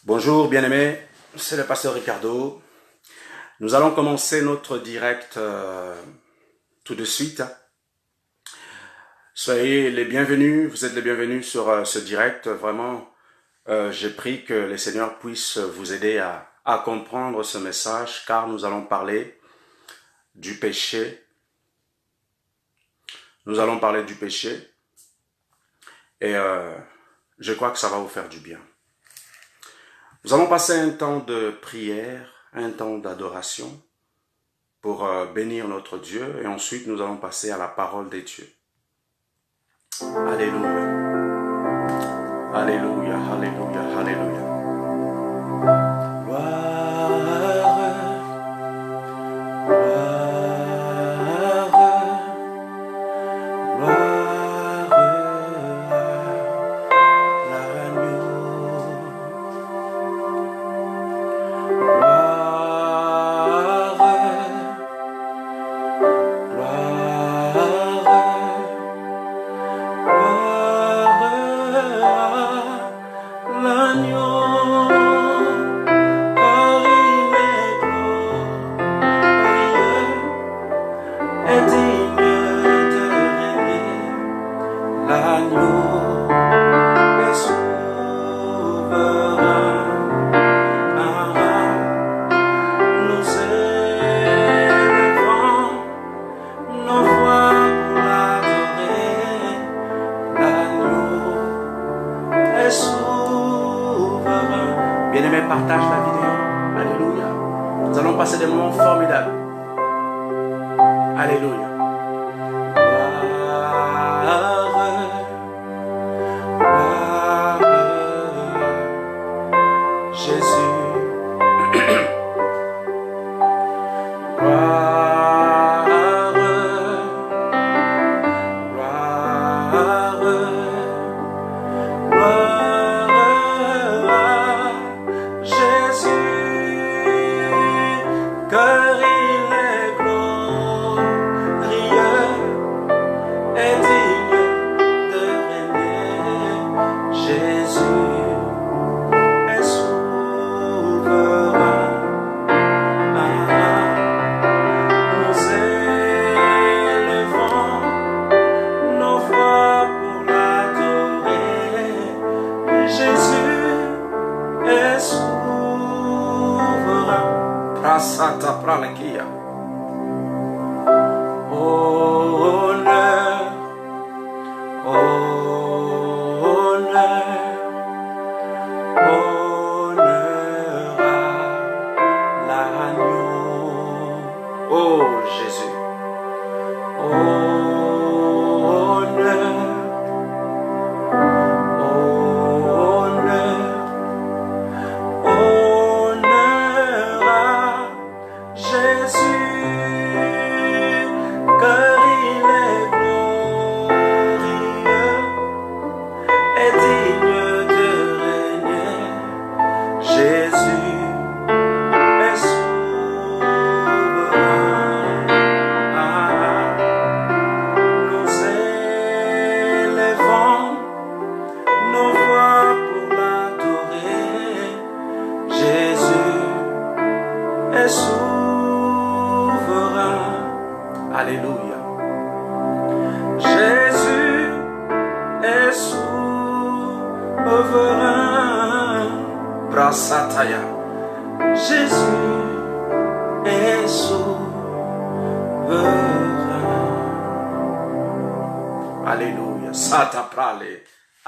Bonjour bien-aimés, c'est le pasteur Ricardo. Nous allons commencer notre direct tout de suite. Soyez les bienvenus, vous êtes les bienvenus sur ce direct. Vraiment, j'ai pris que le Seigneur puisse vous aider à comprendre ce message, car nous allons parler du péché. Nous allons parler du péché et je crois que ça va vous faire du bien. Nous allons passer un temps de prière, un temps d'adoration pour bénir notre Dieu et ensuite nous allons passer à la parole des dieux. Alléluia. Alléluia, alléluia, alléluia. Bien-aimé, partage la vidéo. Alléluia. Nous allons passer des moments formidables. Alléluia.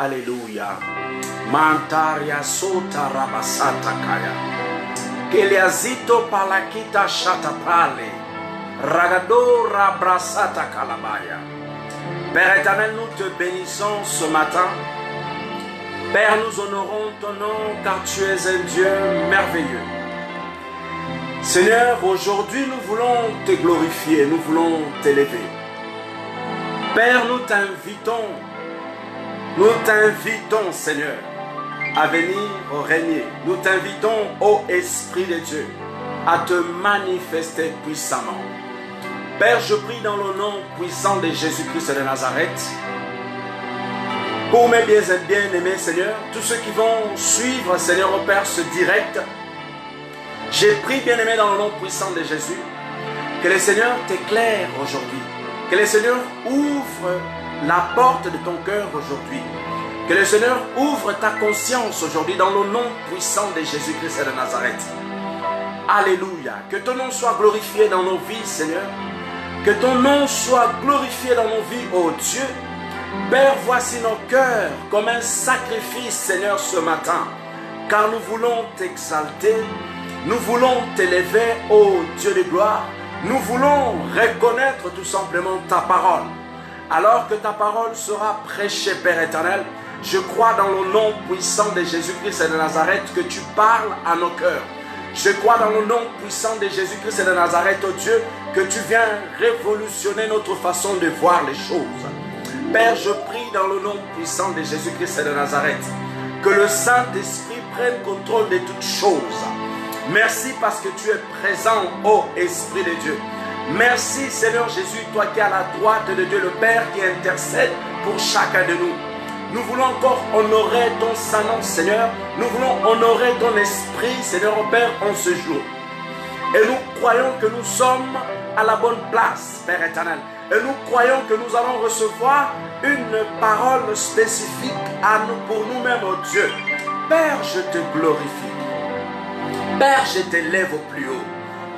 Alléluia. Mantaria sota rabasata kaya. Keliazito palakita shata prale. Ragadora brasata kalabaya. Père éternel, nous te bénissons ce matin. Père, nous honorons ton nom car tu es un Dieu merveilleux. Seigneur, aujourd'hui nous voulons te glorifier, nous voulons t'élever. Père, nous t'invitons, Seigneur, à venir régner. Nous t'invitons, ô Esprit de Dieu, à te manifester puissamment. Père, je prie dans le nom puissant de Jésus-Christ de Nazareth Pour mes bien-aimés, Seigneur, tous ceux qui vont suivre, Seigneur, au Père, ce direct, j'ai pris, bien-aimé, dans le nom puissant de Jésus, que le Seigneur t'éclaire aujourd'hui, que le Seigneur ouvre la porte de ton cœur aujourd'hui, que le Seigneur ouvre ta conscience aujourd'hui dans le nom puissant de Jésus-Christ de Nazareth. Alléluia, que ton nom soit glorifié dans nos vies, Seigneur, que ton nom soit glorifié dans nos vies, ô Dieu. Père, voici nos cœurs comme un sacrifice, Seigneur, ce matin, car nous voulons t'exalter, nous voulons t'élever, ô Dieu de gloire, nous voulons reconnaître tout simplement ta parole. Alors que ta parole sera prêchée, Père éternel, je crois dans le nom puissant de Jésus-Christ de Nazareth que tu parles à nos cœurs. Je crois dans le nom puissant de Jésus-Christ de Nazareth, ô Dieu, que tu viens révolutionner notre façon de voir les choses. Père, je prie dans le nom puissant de Jésus-Christ de Nazareth, que le Saint-Esprit prenne contrôle de toutes choses. Merci parce que tu es présent, ô Esprit de Dieu. Merci Seigneur Jésus, toi qui es à la droite de Dieu le Père, qui intercède pour chacun de nous. Nous voulons encore honorer ton Saint-Nom, Seigneur. Nous voulons honorer ton Esprit, Seigneur, au Père, en ce jour. Et nous croyons que nous sommes à la bonne place, Père éternel. Et nous croyons que nous allons recevoir une parole spécifique à nous, pour nous-mêmes, oh Dieu. Père, je te glorifie. Père, je t'élève au plus haut.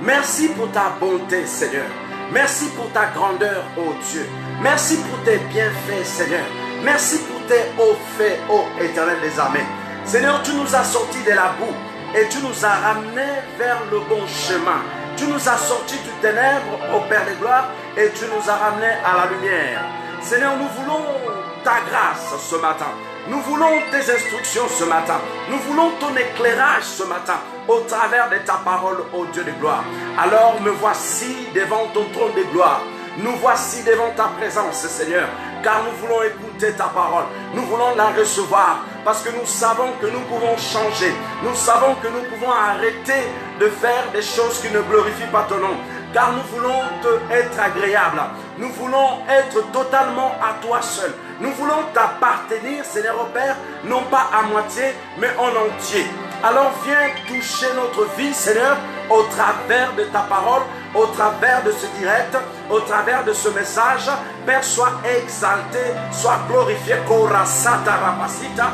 Merci pour ta bonté, Seigneur. Merci pour ta grandeur, oh Dieu. Merci pour tes bienfaits, Seigneur. Merci pour tes hauts faits, ô éternel des armées. Seigneur, tu nous as sortis de la boue et tu nous as ramenés vers le bon chemin. Tu nous as sortis du ténèbre, ô Père de gloire, et tu nous as ramenés à la lumière. Seigneur, nous voulons ta grâce ce matin. Nous voulons tes instructions ce matin. Nous voulons ton éclairage ce matin au travers de ta parole, ô Dieu de gloire. Alors me voici devant ton trône de gloire. Nous voici devant ta présence, Seigneur, car nous voulons écouter ta parole. Nous voulons la recevoir parce que nous savons que nous pouvons changer. Nous savons que nous pouvons arrêter de faire des choses qui ne glorifient pas ton nom. Car nous voulons être agréables. Nous voulons être totalement à toi seul. Nous voulons t'appartenir, Seigneur au Père, non pas à moitié, mais en entier. Alors viens toucher notre vie, Seigneur, au travers de ta parole, au travers de ce direct, au travers de ce message. Père, sois exalté, sois glorifié. Kora sata rapasita,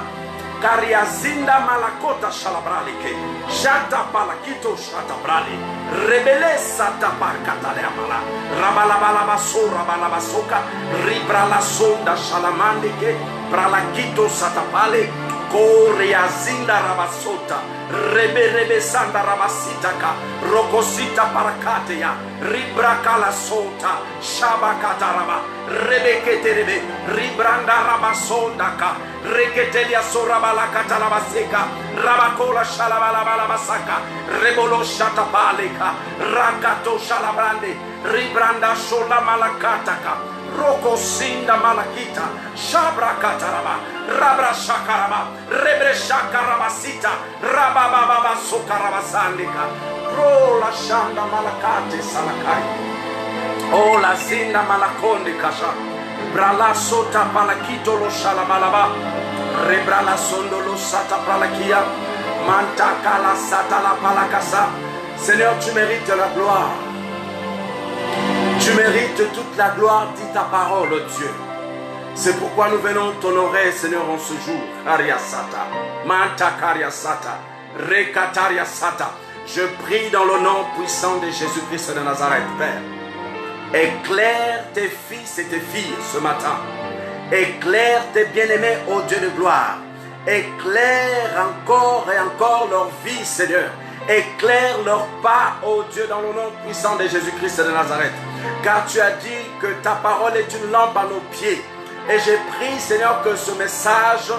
kariazinda malakota shalabralike, jata palakito shatabrali, rebele sata parkatale amala, rabalabalabaso rabalabasoka, ribrala sonda shalamandike, bralakito satapale, Koreazinda rabasota, rebe sanda rabasitaka, rokosita parakateya, ribrakala sota, shabakataraba, rebeketerebe, ribranda rabasondaka, reketelia sorabalakata labaseka, rabakola shalabalabalabasaka, rebolo shatapaleka, rakato shalabrande, ribranda shola malakataka, Roko sinda malakita, shabra kataraba, rabra shakaraba, rebre shakarabasita, rabababa sokarabasandika, pro la shanda malakate salakai, o la zinda malakonde kasha, brala sota palakito lo shalabalaba, rebra la sondo lo sata palakia, mantaka la sata la palakasa. Seigneur, tu mérites la gloire. Tu mérites toute la gloire, dit ta parole, Dieu. C'est pourquoi nous venons t'honorer, Seigneur, en ce jour. Ariasata, Manta Kariasata, Rekatariasata. Je prie dans le nom puissant de Jésus-Christ de Nazareth, Père. Éclaire tes fils et tes filles ce matin. Éclaire tes bien-aimés, ô Dieu de gloire. Éclaire encore et encore leur vie, Seigneur. Éclaire leur pas, ô Dieu, dans le nom puissant de Jésus-Christ de Nazareth. Car tu as dit que ta parole est une lampe à nos pieds. Et j'ai prié, Seigneur, que ce message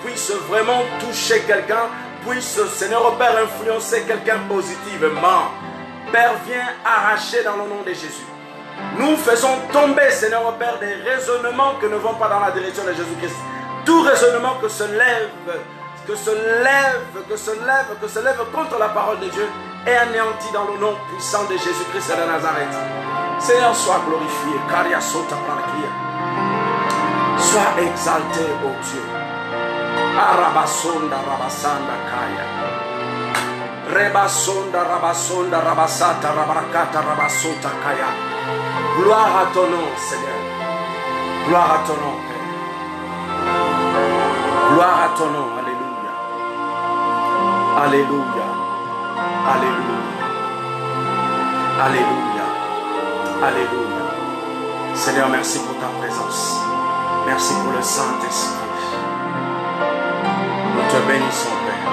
puisse vraiment toucher quelqu'un, puisse, Seigneur, au Père, influencer quelqu'un positivement. Père, viens arracher dans le nom de Jésus. Nous faisons tomber, Seigneur, au Père, des raisonnements qui ne vont pas dans la direction de Jésus-Christ. Tout raisonnement que se lève contre la parole de Dieu est anéanti dans le nom puissant de Jésus-Christ de Nazareth. Seigneur, sois glorifié. Sois exalté, ô Dieu. Arabasonda rabasanda kaya. Rebasonda rabasonda rabasata rabarakata rabasota kaya. Gloire à ton nom, Seigneur. Gloire à ton nom, Père. Gloire à ton nom. Alléluia. Alléluia. Alléluia. Alléluia. Alléluia. Seigneur, merci pour ta présence. Merci pour le Saint-Esprit. Nous te bénissons, Père.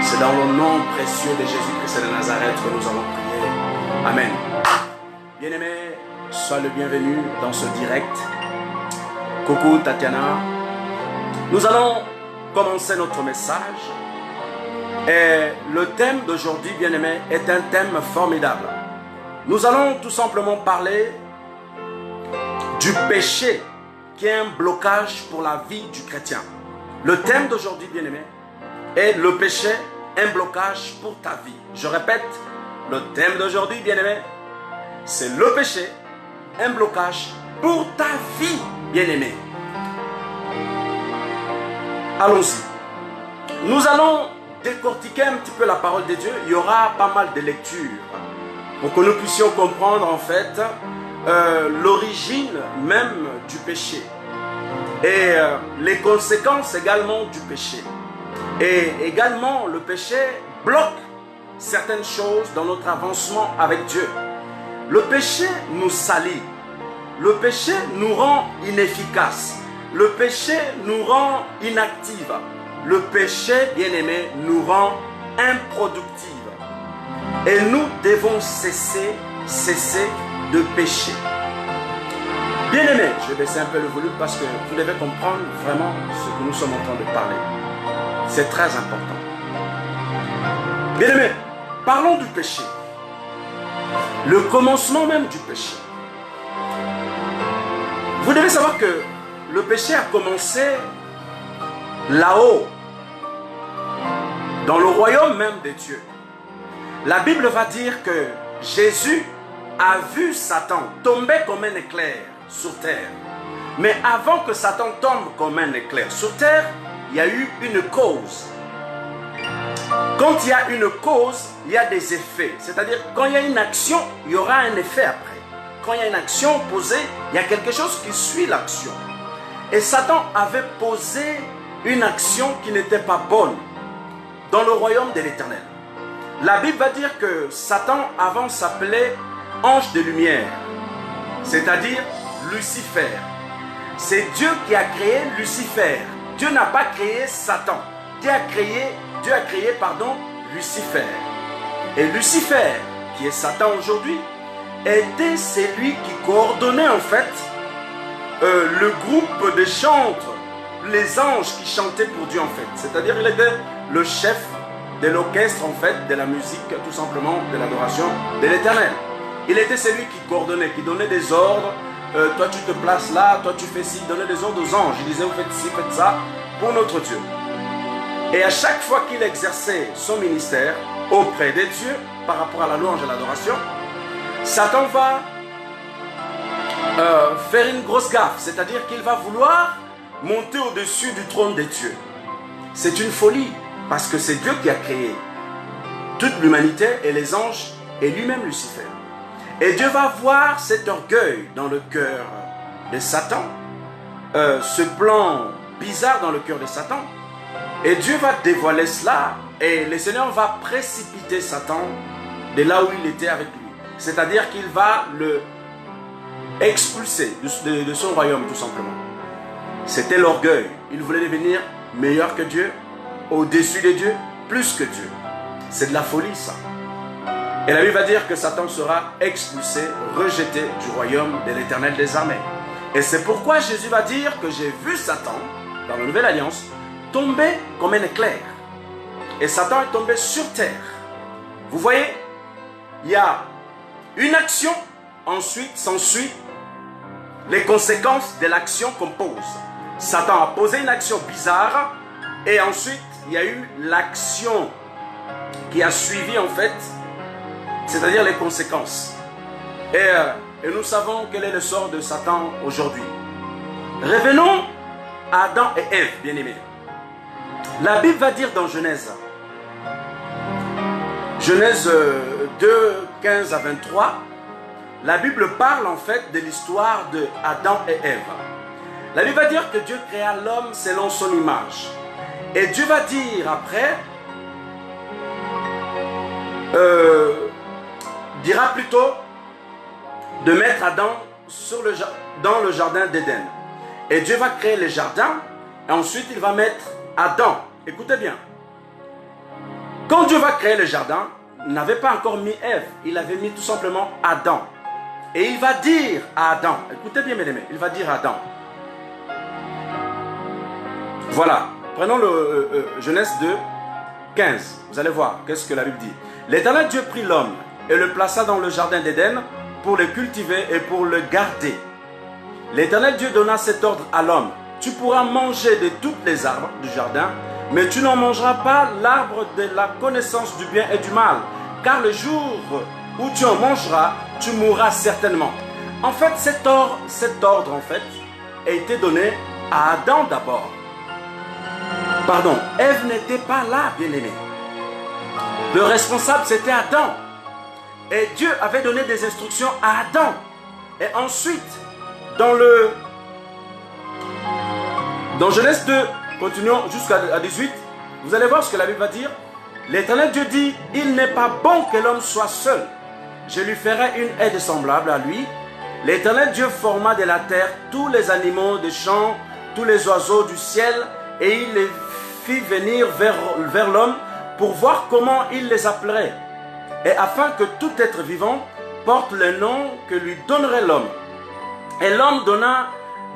C'est dans le nom précieux de Jésus-Christ de Nazareth que nous allons prier. Amen. Bien-aimé, sois le bienvenu dans ce direct. Coucou Tatiana. Nous allons commencer notre message. Et le thème d'aujourd'hui, bien-aimé, est un thème formidable. Nous allons tout simplement parler du péché qui est un blocage pour la vie du chrétien. Le thème d'aujourd'hui, bien-aimé, est le péché, un blocage pour ta vie. Je répète, le thème d'aujourd'hui, bien-aimé, c'est le péché, un blocage pour ta vie, bien-aimé. Allons-y. Nous allons décortiquer un petit peu la parole de Dieu. Il y aura pas mal de lectures pour que nous puissions comprendre en fait l'origine même du péché et les conséquences également du péché. Et également le péché bloque certaines choses dans notre avancement avec Dieu. Le péché nous salit. Le péché nous rend inefficaces. Le péché nous rend inactifs. Le péché, bien-aimé, nous rend improductifs. Et nous devons cesser de pécher. Bien-aimé, je vais baisser un peu le volume parce que vous devez comprendre vraiment ce que nous sommes en train de parler. C'est très important. Bien-aimé, parlons du péché. Le commencement même du péché. Vous devez savoir que le péché a commencé là-haut, dans le royaume même de Dieu. La Bible va dire que Jésus a vu Satan tomber comme un éclair sur terre. Mais avant que Satan tombe comme un éclair sur terre, il y a eu une cause. Quand il y a une cause, il y a des effets. C'est-à-dire, quand il y a une action, il y aura un effet après. Quand il y a une action posée, il y a quelque chose qui suit l'action. Et Satan avait posé une action qui n'était pas bonne dans le royaume de l'Éternel. La Bible va dire que Satan avant s'appelait ange de lumière, c'est-à-dire Lucifer. C'est Dieu qui a créé Lucifer. Dieu n'a pas créé Satan. Dieu a créé Lucifer. Et Lucifer, qui est Satan aujourd'hui, était celui qui coordonnait en fait le groupe de chantres, les anges qui chantaient pour Dieu en fait. C'est-à-dire il était le chef de l'orchestre en fait, de la musique, tout simplement, de l'adoration de l'Éternel. Il était celui qui coordonnait, qui donnait des ordres. Toi tu te places là, toi tu fais ci, il donnait des ordres aux anges. Il disait vous faites ci, faites ça pour notre Dieu. Et à chaque fois qu'il exerçait son ministère auprès de Dieu, par rapport à la louange et l'adoration, Satan va faire une grosse gaffe, c'est-à-dire qu'il va vouloir monter au-dessus du trône de Dieu. C'est une folie, parce que c'est Dieu qui a créé toute l'humanité et les anges et lui-même Lucifer. Et Dieu va voir cet orgueil dans le cœur de Satan, ce plan bizarre dans le cœur de Satan, et Dieu va dévoiler cela, et le Seigneur va précipiter Satan de là où il était avec lui. C'est-à-dire qu'il va le expulser de son royaume tout simplement. C'était l'orgueil. Il voulait devenir meilleur que Dieu, au-dessus de Dieu, plus que Dieu. C'est de la folie ça. Et la Bible va dire que Satan sera expulsé, rejeté du royaume de l'Éternel des armées. Et c'est pourquoi Jésus va dire que j'ai vu Satan, dans la Nouvelle Alliance, tomber comme un éclair. Et Satan est tombé sur terre. Vous voyez, il y a une action, ensuite s'ensuit les conséquences de l'action qu'on pose. Satan a posé une action bizarre et ensuite il y a eu l'action qui a suivi en fait, c'est-à-dire les conséquences. Et nous savons quel est le sort de Satan aujourd'hui. Revenons à Adam et Ève, bien-aimés. La Bible va dire dans Genèse 2, 15 à 23, la Bible parle en fait de l'histoire de Adam et Ève. La Bible va dire que Dieu créa l'homme selon son image. Et Dieu va dire après, dira plutôt de mettre Adam dans le jardin d'Éden. Et Dieu va créer le jardin et ensuite il va mettre Adam. Écoutez bien. Quand Dieu va créer le jardin, il n'avait pas encore mis Ève, il avait mis tout simplement Adam. Et il va dire à Adam, écoutez bien mes amis, il va dire à Adam. Voilà, prenons le Genèse 2, 15. Vous allez voir, qu'est-ce que la Bible dit. L'Éternel Dieu prit l'homme et le plaça dans le jardin d'Éden pour le cultiver et pour le garder. L'Éternel Dieu donna cet ordre à l'homme. Tu pourras manger de toutes les arbres du jardin, mais tu n'en mangeras pas l'arbre de la connaissance du bien et du mal, car le jour où tu en mangeras, tu mourras certainement. En fait, cet ordre en fait, a été donné à Adam d'abord. Pardon, Ève n'était pas là, bien-aimé. Le responsable, c'était Adam. Et Dieu avait donné des instructions à Adam. Et ensuite, dans Genèse 2, continuons jusqu'à 18, vous allez voir ce que la Bible va dire. L'Éternel Dieu dit, il n'est pas bon que l'homme soit seul. Je lui ferai une aide semblable à lui. L'Éternel Dieu forma de la terre tous les animaux des champs, tous les oiseaux du ciel, et il les fit venir vers l'homme pour voir comment il les appellerait, et afin que tout être vivant porte le nom que lui donnerait l'homme. Et l'homme donna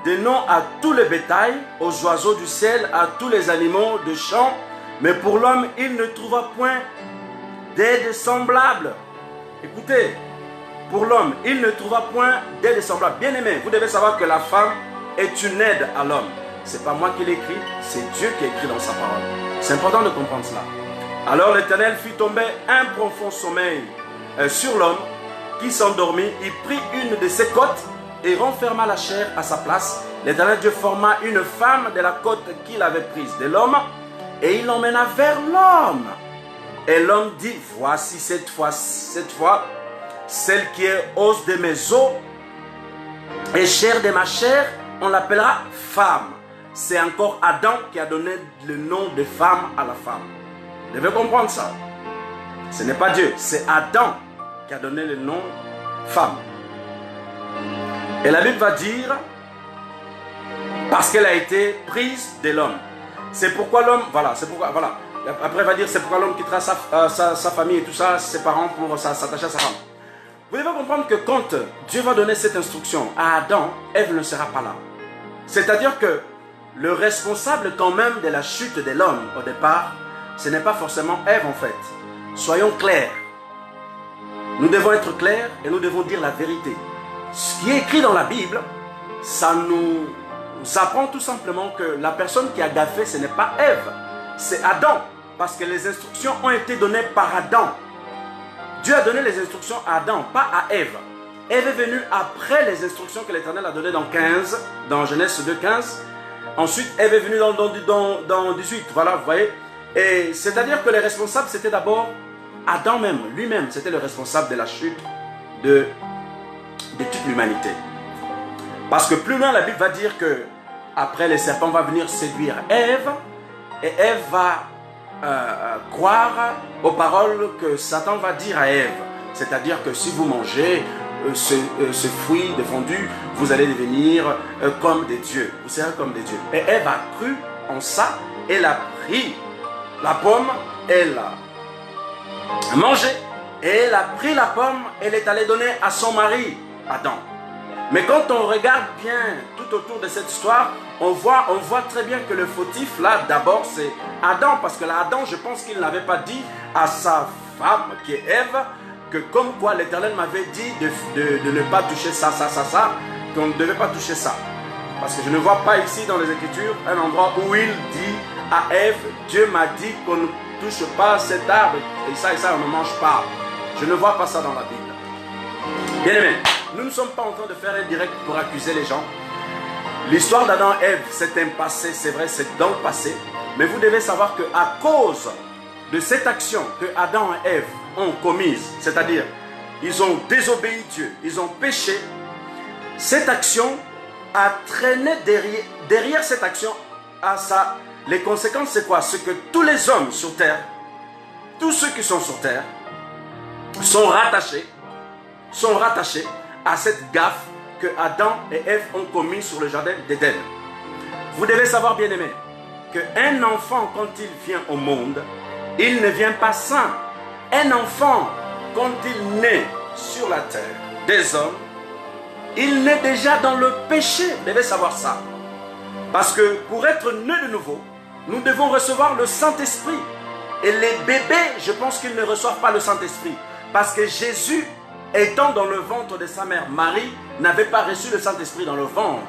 des noms à tous les bétails, aux oiseaux du ciel, à tous les animaux des champs, mais pour l'homme, il ne trouva point d'aide semblable. Écoutez, pour l'homme, il ne trouva point d'aide semblable. Bien-aimé, vous devez savoir que la femme est une aide à l'homme. Ce n'est pas moi qui l'écris, c'est Dieu qui écrit dans sa parole. C'est important de comprendre cela. Alors l'Éternel fit tomber un profond sommeil sur l'homme qui s'endormit. Il prit une de ses côtes et renferma la chair à sa place. L'Éternel Dieu forma une femme de la côte qu'il avait prise de l'homme et il l'emmena vers l'homme. Et l'homme dit, voici cette fois, celle qui est os de mes os et chair de ma chair, on l'appellera femme. C'est encore Adam qui a donné le nom de femme à la femme. Vous devez comprendre ça. Ce n'est pas Dieu, c'est Adam qui a donné le nom femme. Et la Bible va dire, parce qu'elle a été prise de l'homme. C'est pourquoi l'homme, voilà. Après, il va dire, c'est pourquoi l'homme quittera sa famille et tout ça, ses parents pour s'attacher à sa femme. Vous devez comprendre que quand Dieu va donner cette instruction à Adam, Ève ne sera pas là. C'est-à-dire que le responsable quand même de la chute de l'homme au départ, ce n'est pas forcément Ève en fait. Soyons clairs. Nous devons être clairs et nous devons dire la vérité. Ce qui est écrit dans la Bible, ça nous apprend tout simplement que la personne qui a gaffé, ce n'est pas Ève, c'est Adam. Parce que les instructions ont été données par Adam. Dieu a donné les instructions à Adam, pas à Ève. Ève est venue après les instructions que l'Éternel a données dans Genèse 2, 15. Ensuite, Ève est venue dans 18, voilà, vous voyez. Et c'est-à-dire que les responsables, c'était d'abord Adam même, lui-même, c'était le responsable de la chute de toute l'humanité. Parce que plus loin, la Bible va dire que après le serpent va venir séduire Ève, et Ève va croire aux paroles que Satan va dire à Ève. C'est-à-dire que si vous mangez ce fruit défendu, vous allez devenir comme des dieux. Vous serez comme des dieux. Et Ève a cru en ça, elle a pris la pomme, elle a mangé, et elle a pris la pomme, elle est allée donner à son mari, Adam. Mais quand on regarde bien tout autour de cette histoire, on voit très bien que le fautif là d'abord c'est Adam, parce que là Adam, je pense qu'il n'avait pas dit à sa femme qui est Ève que comme quoi l'Éternel m'avait dit de ne pas toucher ça, qu'on ne devait pas toucher ça. Parce que je ne vois pas ici dans les Écritures un endroit où il dit à Ève, Dieu m'a dit qu'on ne touche pas cet arbre et ça on ne mange pas. Je ne vois pas ça dans la Bible. Bien aimé, nous ne sommes pas en train de faire un direct pour accuser les gens. L'histoire d'Adam et Ève, c'est un passé, c'est vrai, c'est dans le passé. Mais vous devez savoir qu'à cause de cette action que Adam et Ève ont commise, c'est-à-dire ils ont désobéi Dieu, ils ont péché, cette action a traîné derrière cette action, les conséquences c'est quoi? C'est que tous les hommes sur terre, tous ceux qui sont sur terre, sont rattachés à cette gaffe que Adam et Ève ont commis sur le jardin d'Éden. Vous devez savoir, bien aimé, qu'un enfant, quand il vient au monde, il ne vient pas sain. Un enfant, quand il naît sur la terre des hommes, il naît déjà dans le péché. Vous devez savoir ça. Parce que pour être né de nouveau, nous devons recevoir le Saint-Esprit. Et les bébés, je pense qu'ils ne reçoivent pas le Saint-Esprit. Parce que Jésus, étant dans le ventre de sa mère Marie, n'avait pas reçu le Saint-Esprit dans le ventre.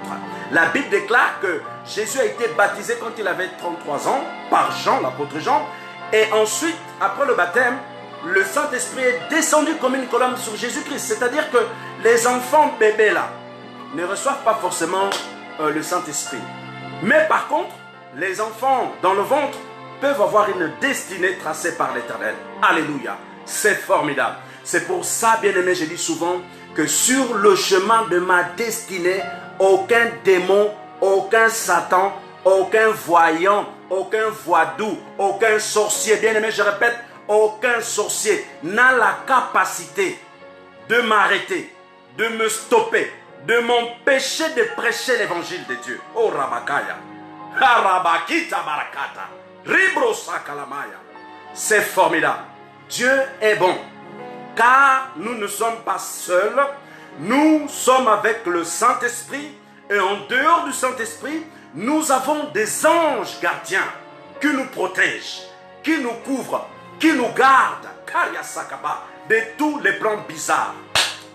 La Bible déclare que Jésus a été baptisé quand il avait 33 ans, par Jean, l'apôtre Jean. Et ensuite, après le baptême, le Saint-Esprit est descendu comme une colonne sur Jésus-Christ. C'est-à-dire que les enfants bébés là ne reçoivent pas forcément le Saint-Esprit. Mais par contre, les enfants dans le ventre peuvent avoir une destinée tracée par l'Éternel. Alléluia. C'est formidable. C'est pour ça, bien-aimé, je dis souvent que sur le chemin de ma destinée, aucun démon, aucun Satan, aucun voyant, aucun voidou, aucun sorcier, bien-aimé, je répète, aucun sorcier n'a la capacité de m'arrêter, de me stopper, de m'empêcher de prêcher l'évangile de Dieu. Oh Rabakaya, Harabakita Barakata, Ribrosa Kalamaya. C'est formidable. Dieu est bon. Car nous ne sommes pas seuls, nous sommes avec le Saint-Esprit et en dehors du Saint-Esprit, nous avons des anges gardiens qui nous protègent, qui nous couvrent, qui nous gardent, Kaya Sakaba, de tous les plans bizarres.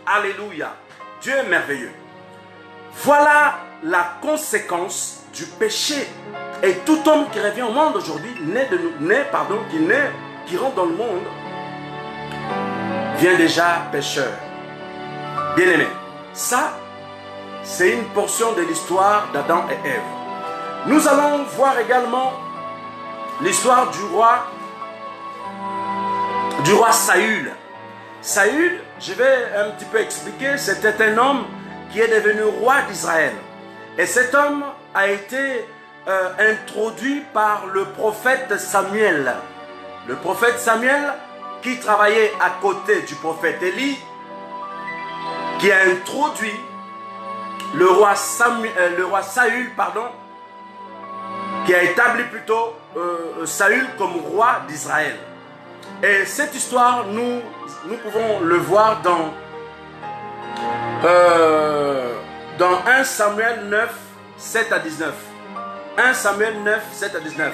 Alléluia. Dieu est merveilleux. Voilà la conséquence du péché. Et tout homme qui revient au monde aujourd'hui, qui rentre dans le monde, vient déjà pécheur. Bien-aimé, ça, c'est une portion de l'histoire d'Adam et Ève. Nous allons voir également l'histoire du roi Saül. Saül, je vais un petit peu expliquer, c'était un homme qui est devenu roi d'Israël. Et cet homme a été introduit par le prophète Samuel. Le prophète Samuel qui travaillait à côté du prophète Élie, qui a introduit le roi Saül, qui a établi plutôt Saül comme roi d'Israël. Et cette histoire, nous pouvons le voir dans 1 Samuel 9, 7 à 19. 1 Samuel 9, 7 à 19.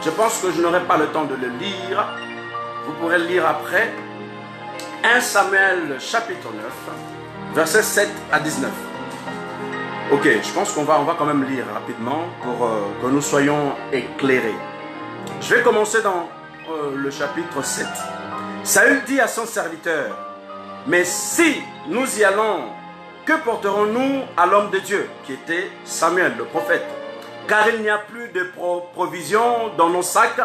Je pense que je n'aurai pas le temps de le lire. Vous pourrez le lire après. 1 Samuel chapitre 9, versets 7 à 19. Ok, je pense qu'on va quand même lire rapidement pour que nous soyons éclairés. Je vais commencer dans le chapitre 7. Saül dit à son serviteur: mais si nous y allons, que porterons-nous à l'homme de Dieu, qui était Samuel, le prophète? Car il n'y a plus de provisions dans nos sacs,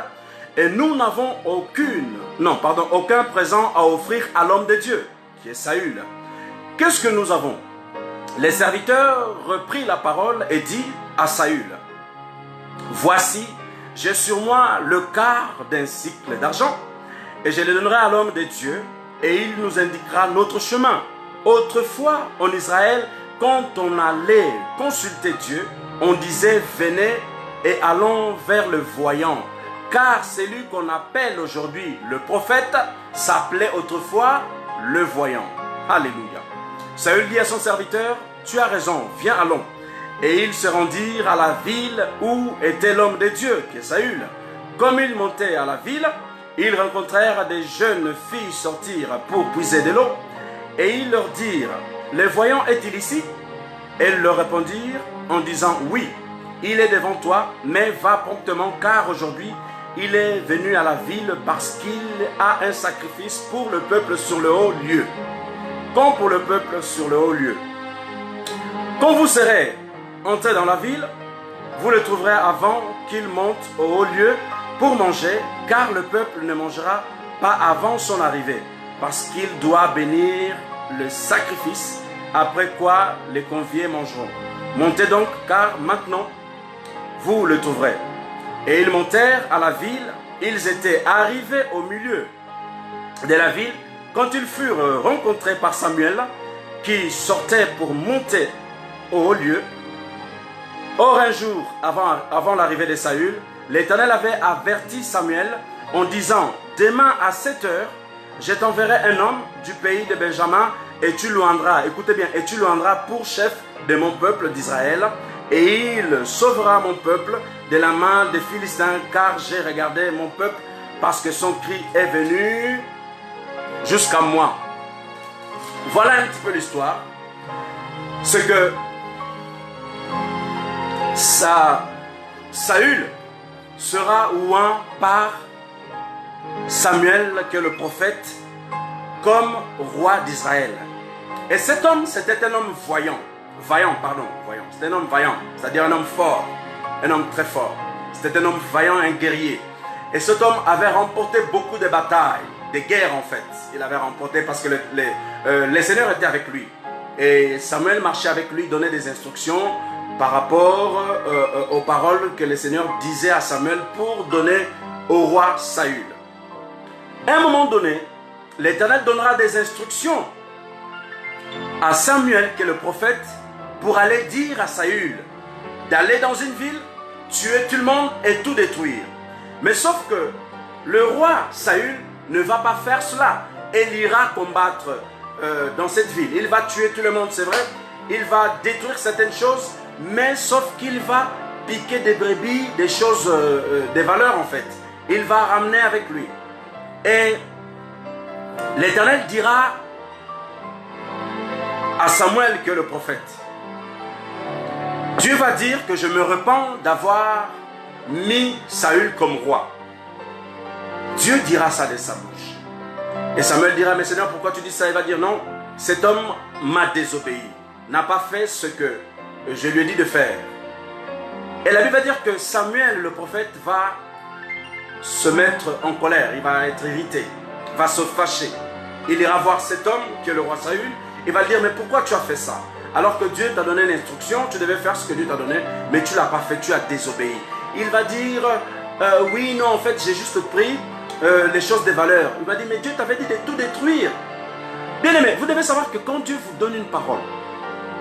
et nous n'avons aucun présent à offrir à l'homme de Dieu, qui est Saül. Qu'est-ce que nous avons? Les serviteurs reprirent la parole et dit à Saül: voici, j'ai sur moi le quart d'un cycle d'argent, et je le donnerai à l'homme de Dieu, et il nous indiquera notre chemin. Autrefois, en Israël, quand on allait consulter Dieu, on disait: venez et allons vers le voyant. Car celui qu'on appelle aujourd'hui le prophète s'appelait autrefois le voyant. Alléluia. Saül dit à son serviteur: tu as raison, viens, allons. Et ils se rendirent à la ville où était l'homme de Dieu, qui est Saül. Comme ils montaient à la ville, ils rencontrèrent des jeunes filles sortir pour puiser de l'eau. Et ils leur dirent: le voyant est-il ici? Elles leur répondirent en disant: oui, il est devant toi, mais va promptement, car aujourd'hui il est venu à la ville parce qu'il a un sacrifice pour le peuple sur le haut lieu. Quand pour le peuple sur le haut lieu. Quand vous serez entrez dans la ville, vous le trouverez avant qu'il monte au haut lieu pour manger, car le peuple ne mangera pas avant son arrivée, parce qu'il doit bénir le sacrifice, après quoi les conviés mangeront. Montez donc, car maintenant vous le trouverez. Et ils montèrent à la ville. Ils étaient arrivés au milieu de la ville quand ils furent rencontrés par Samuel, qui sortait pour monter au haut lieu. Or, un jour avant l'arrivée de Saül, l'Éternel avait averti Samuel en disant: demain à 7 heures, je t'enverrai un homme du pays de Benjamin, et tu le rendras, écoutez bien, et tu le rendras pour chef de mon peuple d'Israël, et il sauvera mon peuple de la main des Philistins, car j'ai regardé mon peuple, parce que son cri est venu jusqu'à moi. Voilà un petit peu l'histoire. C'est que Saül sera oint par Samuel, qui est le prophète, comme roi d'Israël. Et cet homme, c'était un homme voyant. C'était un homme vaillant, c'est-à-dire un homme fort, un homme très fort. C'était un homme vaillant, un guerrier. Et cet homme avait remporté beaucoup de batailles, des guerres en fait. Il avait remporté parce que les seigneurs étaient avec lui. Et Samuel marchait avec lui, donnait des instructions par rapport aux paroles que les seigneurs disaient à Samuel pour donner au roi Saül. À un moment donné, l'Éternel donnera des instructions à Samuel, qui est le prophète, pour aller dire à Saül d'aller dans une ville, tuer tout le monde et tout détruire. Mais sauf que le roi Saül ne va pas faire cela. Il ira combattre dans cette ville. Il va tuer tout le monde, c'est vrai. Il va détruire certaines choses, mais sauf qu'il va piquer des brebis, des choses, des valeurs en fait. Il va ramener avec lui. Et l'Éternel dira à Samuel, que le prophète, Dieu va dire que je me repens d'avoir mis Saül comme roi. Dieu dira ça de sa bouche. Et Samuel dira: mais Seigneur, pourquoi tu dis ça? Il va dire: non, cet homme m'a désobéi, n'a pas fait ce que je lui ai dit de faire. Et la Bible va dire que Samuel, le prophète, va se mettre en colère, il va être irrité, va se fâcher. Il ira voir cet homme qui est le roi Saül. Il va lui dire: mais pourquoi tu as fait ça? Alors que Dieu t'a donné l'instruction, tu devais faire ce que Dieu t'a donné, mais tu ne l'as pas fait, tu as désobéi. Il va dire: oui, non, en fait, j'ai juste pris les choses des valeurs. Il va dire: mais Dieu t'avait dit de tout détruire. Bien aimé, vous devez savoir que quand Dieu vous donne une parole,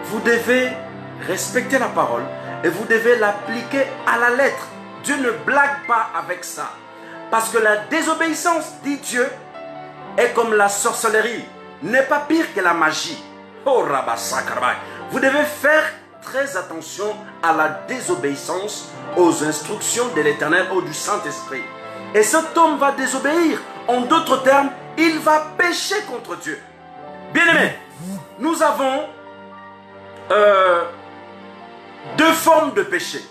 vous devez respecter la parole et vous devez l'appliquer à la lettre. Dieu ne blague pas avec ça. Parce que la désobéissance, dit Dieu, est comme la sorcellerie, n'est pas pire que la magie. Oh, Rabassakarabay. Vous devez faire très attention à la désobéissance aux instructions de l'Éternel ou du Saint-Esprit. Et cet homme va désobéir. En d'autres termes, il va pécher contre Dieu. Bien-aimés, nous avons deux formes de péché.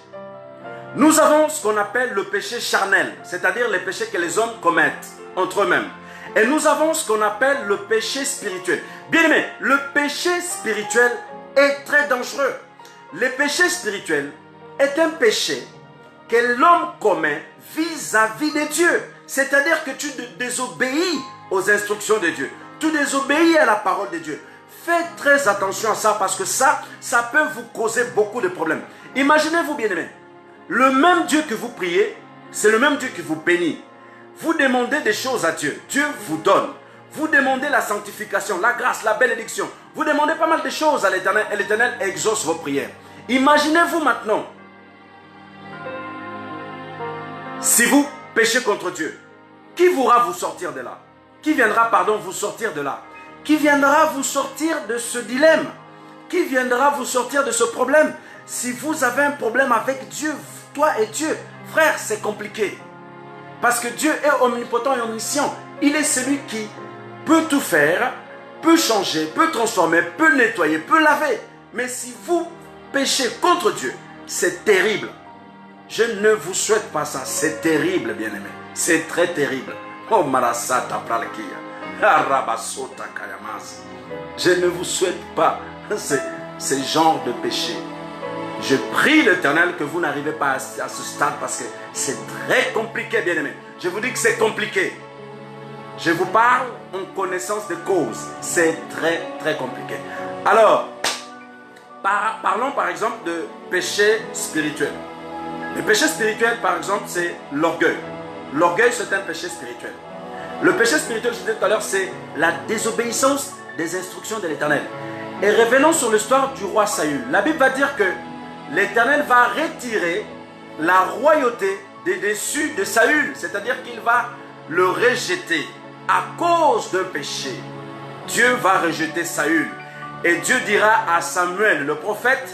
Nous avons ce qu'on appelle le péché charnel, c'est-à-dire les péchés que les hommes commettent entre eux-mêmes. Et nous avons ce qu'on appelle le péché spirituel. Bien aimé, le péché spirituel est très dangereux. Le péché spirituel est un péché que l'homme commet vis-à-vis de Dieu. C'est-à-dire que tu désobéis aux instructions de Dieu. Tu désobéis à la parole de Dieu. Faites très attention à ça parce que ça peut vous causer beaucoup de problèmes. Imaginez-vous, bien aimé, le même Dieu que vous priez, c'est le même Dieu qui vous bénit. Vous demandez des choses à Dieu, Dieu vous donne. Vous demandez la sanctification, la grâce, la bénédiction. Vous demandez pas mal de choses à l'Éternel et l'Éternel exauce vos prières. Imaginez-vous maintenant, si vous péchez contre Dieu, qui voudra vous sortir de là? Qui viendra, vous sortir de là? Qui viendra vous sortir de ce dilemme? Qui viendra vous sortir de ce problème? Si vous avez un problème avec Dieu, toi et Dieu, frère, c'est compliqué. Parce que Dieu est omnipotent et omniscient. Il est celui qui peut tout faire, peut changer, peut transformer, peut nettoyer, peut laver. Mais si vous péchez contre Dieu, c'est terrible. Je ne vous souhaite pas ça. C'est terrible, bien-aimé. C'est très terrible. Oh, Marasata Pralakia. Arabasota Kayamas. Je ne vous souhaite pas ce genre de péché. Je prie l'Éternel que vous n'arrivez pas à ce stade parce que c'est très compliqué, bien-aimés. Je vous dis que c'est compliqué. Je vous parle en connaissance de cause. C'est très, très compliqué. Alors, parlons par exemple de péché spirituel. Le péché spirituel, par exemple, c'est l'orgueil. L'orgueil, c'est un péché spirituel. Le péché spirituel, je disais tout à l'heure, c'est la désobéissance des instructions de l'Éternel. Et revenons sur l'histoire du roi Saül. La Bible va dire que l'Éternel va retirer la royauté des dessus de Saül. C'est-à-dire qu'il va le rejeter à cause d'un péché. Dieu va rejeter Saül. Et Dieu dira à Samuel, le prophète,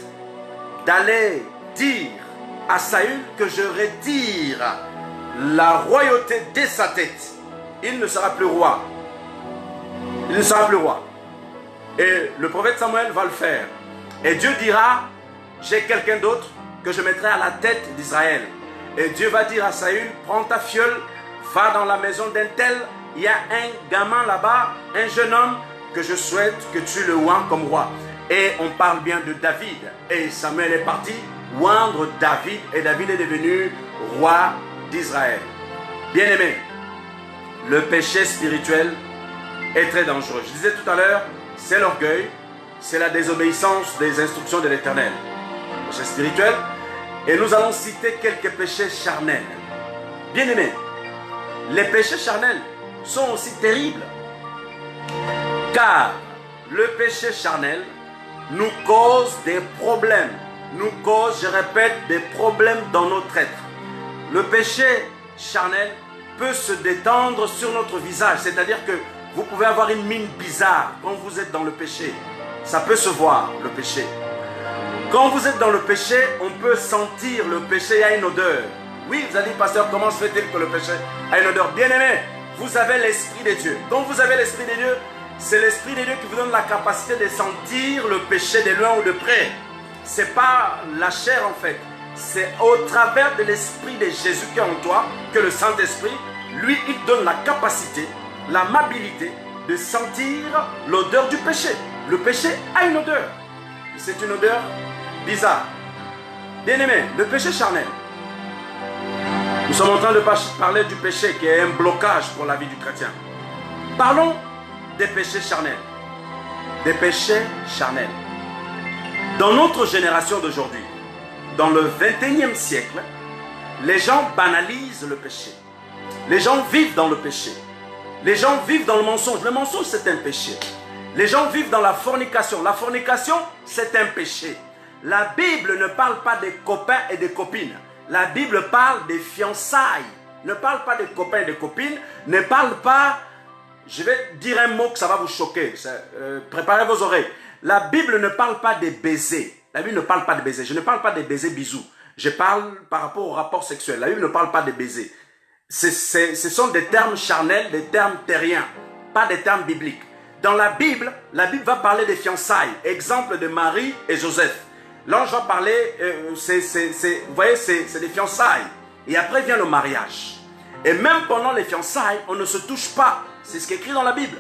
d'aller dire à Saül que je retire la royauté de sa tête. Il ne sera plus roi. Il ne sera plus roi. Et le prophète Samuel va le faire. Et Dieu dira, j'ai quelqu'un d'autre que je mettrai à la tête d'Israël. Et Dieu va dire à Saül, prends ta fiole, va dans la maison d'un tel, il y a un gamin là-bas, un jeune homme que je souhaite que tu le oins comme roi. Et on parle bien de David. Et Samuel est parti oindre David et David est devenu roi d'Israël. Bien-aimé, le péché spirituel est très dangereux. Je disais tout à l'heure, c'est l'orgueil, c'est la désobéissance des instructions de l'Éternel. Péché spirituel. Et nous allons citer quelques péchés charnels. Bien-aimés, les péchés charnels sont aussi terribles. Car le péché charnel nous cause des problèmes. Nous cause, je répète, des problèmes dans notre être. Le péché charnel peut se détendre sur notre visage. C'est-à-dire que vous pouvez avoir une mine bizarre quand vous êtes dans le péché. Ça peut se voir, le péché. Quand vous êtes dans le péché, on peut sentir le péché a une odeur. Oui, vous allez dire, pasteur, comment se fait-il que le péché a une odeur? Bien-aimé, vous avez l'Esprit de Dieu. Quand vous avez l'Esprit de Dieu, c'est l'Esprit de Dieu qui vous donne la capacité de sentir le péché de loin ou de près. Ce n'est pas la chair en fait. C'est au travers de l'Esprit de Jésus qui est en toi que le Saint-Esprit, lui, il donne la capacité, l'amabilité de sentir l'odeur du péché. Le péché a une odeur. C'est une odeur bizarre. Bien-aimé, le péché charnel. Nous sommes en train de parler du péché qui est un blocage pour la vie du chrétien. Parlons des péchés charnels. Des péchés charnels. Dans notre génération d'aujourd'hui, dans le 21e siècle, les gens banalisent le péché. Les gens vivent dans le péché. Les gens vivent dans le mensonge. Le mensonge, c'est un péché. Les gens vivent dans la fornication. La fornication, c'est un péché. La Bible ne parle pas des copains et des copines. La Bible parle des fiançailles. Ne parle pas des copains et des copines. Ne parle pas... Je vais dire un mot que ça va vous choquer. Préparez vos oreilles. La Bible ne parle pas des baisers. La Bible ne parle pas des baisers. Je ne parle pas des baisers bisous. Je parle par rapport au rapport sexuel. La Bible ne parle pas des baisers. Ce sont des termes charnels, des termes terriens, pas des termes bibliques. Dans la Bible va parler des fiançailles. Exemple de Marie et Joseph. L'ange va parler, vous voyez, c'est des fiançailles. Et après vient le mariage. Et même pendant les fiançailles, on ne se touche pas. C'est ce qui est écrit dans la Bible.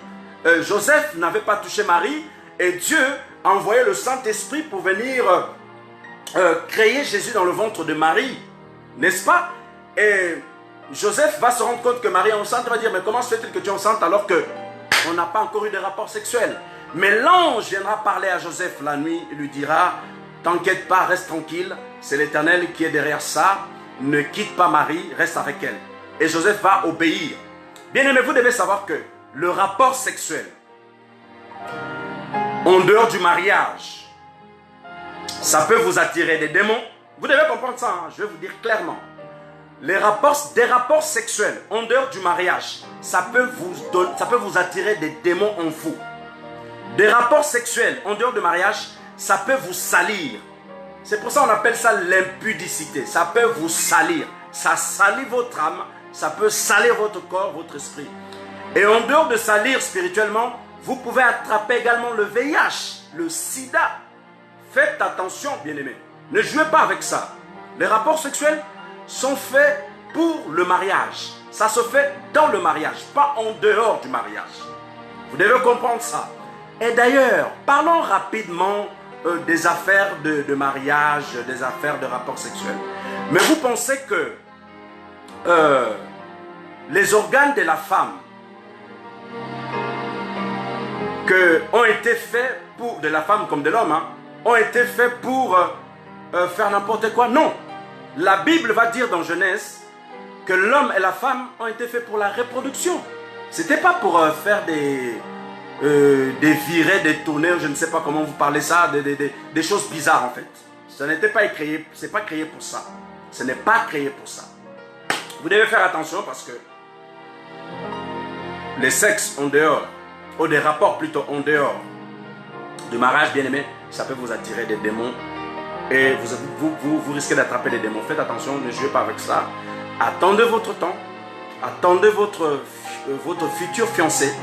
Joseph n'avait pas touché Marie et Dieu a envoyé le Saint-Esprit pour venir créer Jésus dans le ventre de Marie. N'est-ce pas? Et Joseph va se rendre compte que Marie est enceinte. Il va dire, mais comment se fait-il que tu es enceinte alors qu'on n'a pas encore eu de rapport sexuel? Mais l'ange viendra parler à Joseph la nuit et lui dira, t'inquiète pas, reste tranquille. C'est l'Éternel qui est derrière ça. Ne quitte pas Marie, reste avec elle. Et Joseph va obéir. Bien-aimé, vous devez savoir que le rapport sexuel, en dehors du mariage, ça peut vous attirer des démons. Vous devez comprendre ça, hein? Je vais vous dire clairement. Des rapports sexuels en dehors du mariage, ça peut vous attirer des démons en vous. Des rapports sexuels en dehors du mariage, ça peut vous salir. C'est pour ça qu'on appelle ça l'impudicité. Ça peut vous salir. Ça salit votre âme. Ça peut salir votre corps, votre esprit. Et en dehors de salir spirituellement, vous pouvez attraper également le VIH, le sida. Faites attention, bien-aimés. Ne jouez pas avec ça. Les rapports sexuels sont faits pour le mariage. Ça se fait dans le mariage, pas en dehors du mariage. Vous devez comprendre ça. Et d'ailleurs, parlons rapidement des affaires de mariage, des affaires de rapport sexuel. Mais vous pensez que les organes de la femme ont été faits pour, de la femme comme de l'homme, hein, ont été faits pour faire n'importe quoi? Non. La Bible va dire dans Genèse que l'homme et la femme ont été faits pour la reproduction. C'était pas pour faire des virées, des tournées, je ne sais pas comment vous parlez ça, des choses bizarres en fait. Ça n'était pas créé, c'est pas créé pour ça. Ce n'est pas créé pour ça. Vous devez faire attention parce que les sexes en dehors, ou des rapports plutôt en dehors du mariage, bien aimé, ça peut vous attirer des démons et vous risquez d'attraper des démons. Faites attention, ne jouez pas avec ça. Attendez votre temps, attendez votre futur fiancé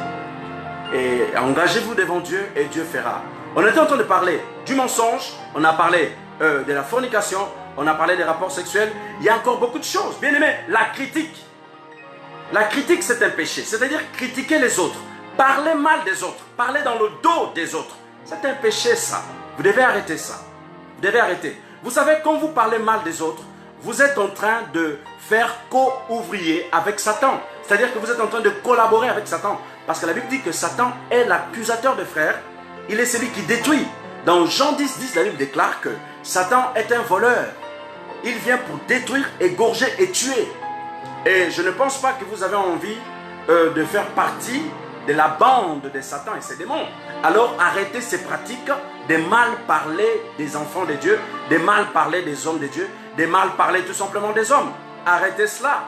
et engagez-vous devant Dieu et Dieu fera. On était en train de parler du mensonge, on a parlé de la fornication, on a parlé des rapports sexuels. Il y a encore beaucoup de choses. Bien aimé, la critique. La critique, c'est un péché. C'est-à-dire critiquer les autres, parler mal des autres, parler dans le dos des autres. C'est un péché, ça. Vous devez arrêter ça. Vous devez arrêter. Vous savez, quand vous parlez mal des autres, vous êtes en train de faire co-ouvrier avec Satan. C'est-à-dire que vous êtes en train de collaborer avec Satan. Parce que la Bible dit que Satan est l'accusateur des frères. Il est celui qui détruit. Dans Jean 10, 10, la Bible déclare que Satan est un voleur. Il vient pour détruire, égorger et tuer. Et je ne pense pas que vous avez envie de faire partie de la bande de Satan et ses démons. Alors arrêtez ces pratiques de mal parler des enfants de Dieu, de mal parler des hommes de Dieu, de mal parler tout simplement des hommes. Arrêtez cela.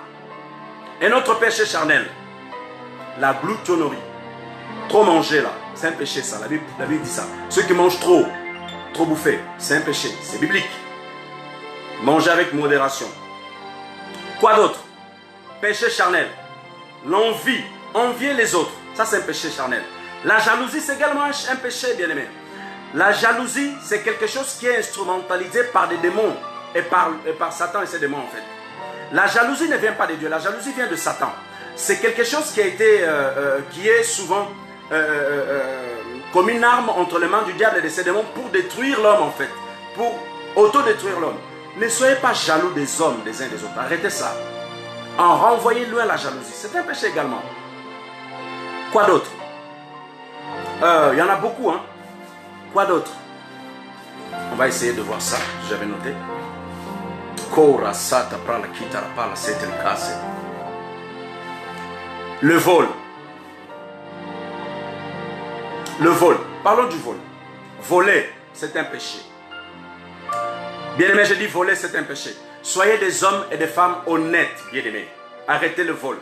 Et notre péché charnel, la gloutonnerie, trop manger là, c'est un péché ça, la Bible dit ça. Ceux qui mangent trop bouffer, c'est un péché, c'est biblique. Manger avec modération. Quoi d'autre? Péché charnel, l'envie, envier les autres, ça c'est un péché charnel. La jalousie c'est également un péché, bien aimé. La jalousie c'est quelque chose qui est instrumentalisé par des démons et par Satan et ses démons en fait. La jalousie ne vient pas de Dieu, la jalousie vient de Satan. C'est quelque chose qui a été, qui est souvent comme une arme entre les mains du diable et de ses démons pour détruire l'homme en fait, pour autodétruire l'homme. Ne soyez pas jaloux des hommes des uns des autres, arrêtez ça. En renvoyez loin la jalousie, c'est un péché également. Quoi d'autre? Il y en a beaucoup, hein. Quoi d'autre? On va essayer de voir ça, j'avais noté. Le vol. Le vol. Parlons du vol. Voler, c'est un péché. Bien aimé, je dis voler, c'est un péché. Soyez des hommes et des femmes honnêtes, bien aimés. Arrêtez le vol.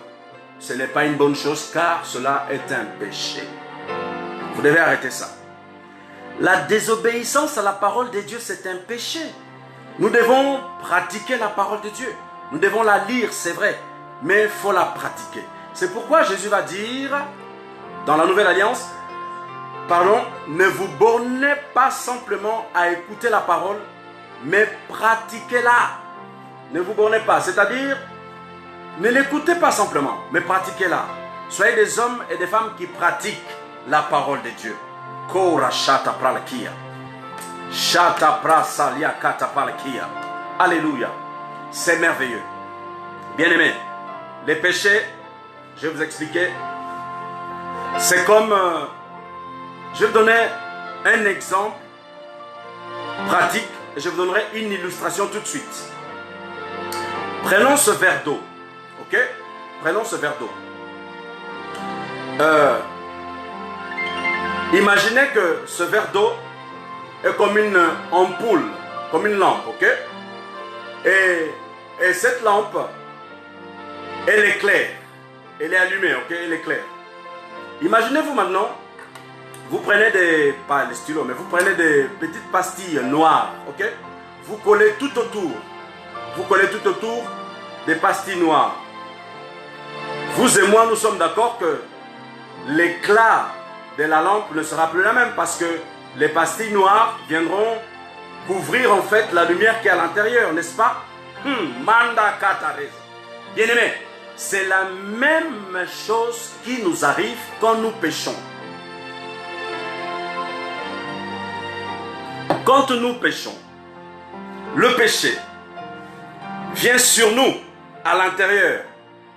Ce n'est pas une bonne chose car cela est un péché. Vous devez arrêter ça. La désobéissance à la parole de Dieu, c'est un péché. Nous devons pratiquer la parole de Dieu. Nous devons la lire, c'est vrai, mais il faut la pratiquer. C'est pourquoi Jésus va dire, dans la Nouvelle Alliance, pardon, ne vous bornez pas simplement à écouter la parole, mais pratiquez-la. Ne vous bornez pas, c'est-à-dire, ne l'écoutez pas simplement, mais pratiquez-la. Soyez des hommes et des femmes qui pratiquent la parole de Dieu. Kora shata pralakia. Shata prasalia kata pralakia. Alléluia. C'est merveilleux. Bien-aimés, les péchés, je vais vous expliquer. C'est comme, je vais vous donner un exemple pratique et je vous donnerai une illustration tout de suite. Prenons ce verre d'eau, ok? Prenons ce verre d'eau. Imaginez que ce verre d'eau est comme une ampoule, comme une lampe, ok? Et cette lampe, elle est claire, elle est allumée, ok? Elle est claire. Imaginez-vous maintenant, vous prenez pas les stylos, mais vous prenez des petites pastilles noires, ok? Vous collez tout autour. Vous collez tout autour des pastilles noires. Vous et moi, nous sommes d'accord que l'éclat de la lampe ne sera plus la même parce que les pastilles noires viendront couvrir en fait la lumière qui est à l'intérieur, n'est-ce pas? Manda katarez. Bien aimé, c'est la même chose qui nous arrive quand nous péchons. Quand nous péchons, le péché vient sur nous, à l'intérieur,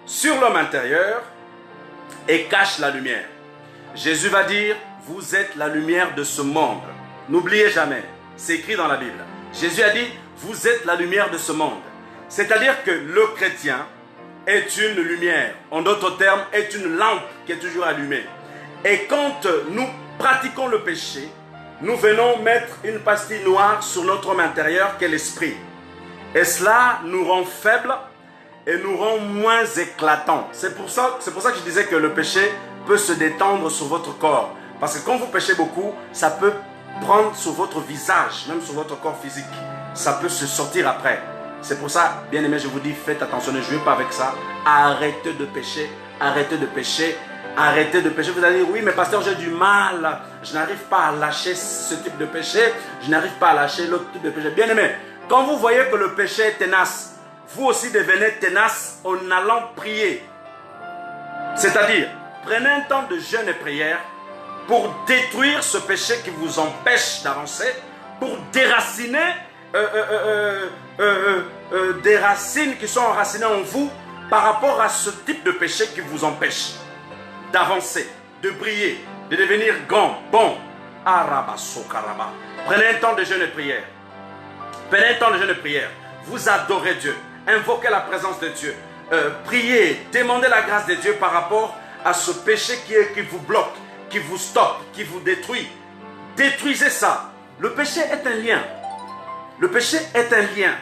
sur l'homme intérieur, et cache la lumière. Jésus va dire, vous êtes la lumière de ce monde. N'oubliez jamais, c'est écrit dans la Bible. Jésus a dit, vous êtes la lumière de ce monde. C'est-à-dire que le chrétien est une lumière, en d'autres termes, est une lampe qui est toujours allumée. Et quand nous pratiquons le péché, nous venons mettre une pastille noire sur notre homme intérieur qui est l'esprit. Et cela nous rend faibles et nous rend moins éclatants. C'est pour ça que je disais que le péché peut se détendre sur votre corps. Parce que quand vous péchez beaucoup, ça peut prendre sur votre visage, même sur votre corps physique. Ça peut se sortir après. C'est pour ça, bien aimé, je vous dis, faites attention, ne jouez pas avec ça. Arrêtez de pécher, arrêtez de pécher, arrêtez de pécher. Vous allez dire, oui, mais pasteur, j'ai du mal. Je n'arrive pas à lâcher ce type de péché. Je n'arrive pas à lâcher l'autre type de péché. Bien aimé, quand vous voyez que le péché est tenace, vous aussi devenez tenace en allant prier. C'est-à-dire, prenez un temps de jeûne et prière pour détruire ce péché qui vous empêche d'avancer, pour déraciner des racines qui sont enracinées en vous par rapport à ce type de péché qui vous empêche d'avancer, de briller, de devenir grand, bon. Arabasokaraba. Prenez un temps de jeûne et prière. Prenez un temps de jeûne et prière. Vous adorez Dieu. Invoquez la présence de Dieu. Priez, demandez la grâce de Dieu par rapport à ce péché qui vous bloque, qui vous stoppe, qui vous détruit. Détruisez ça. Le péché est un lien. Le péché est un lien.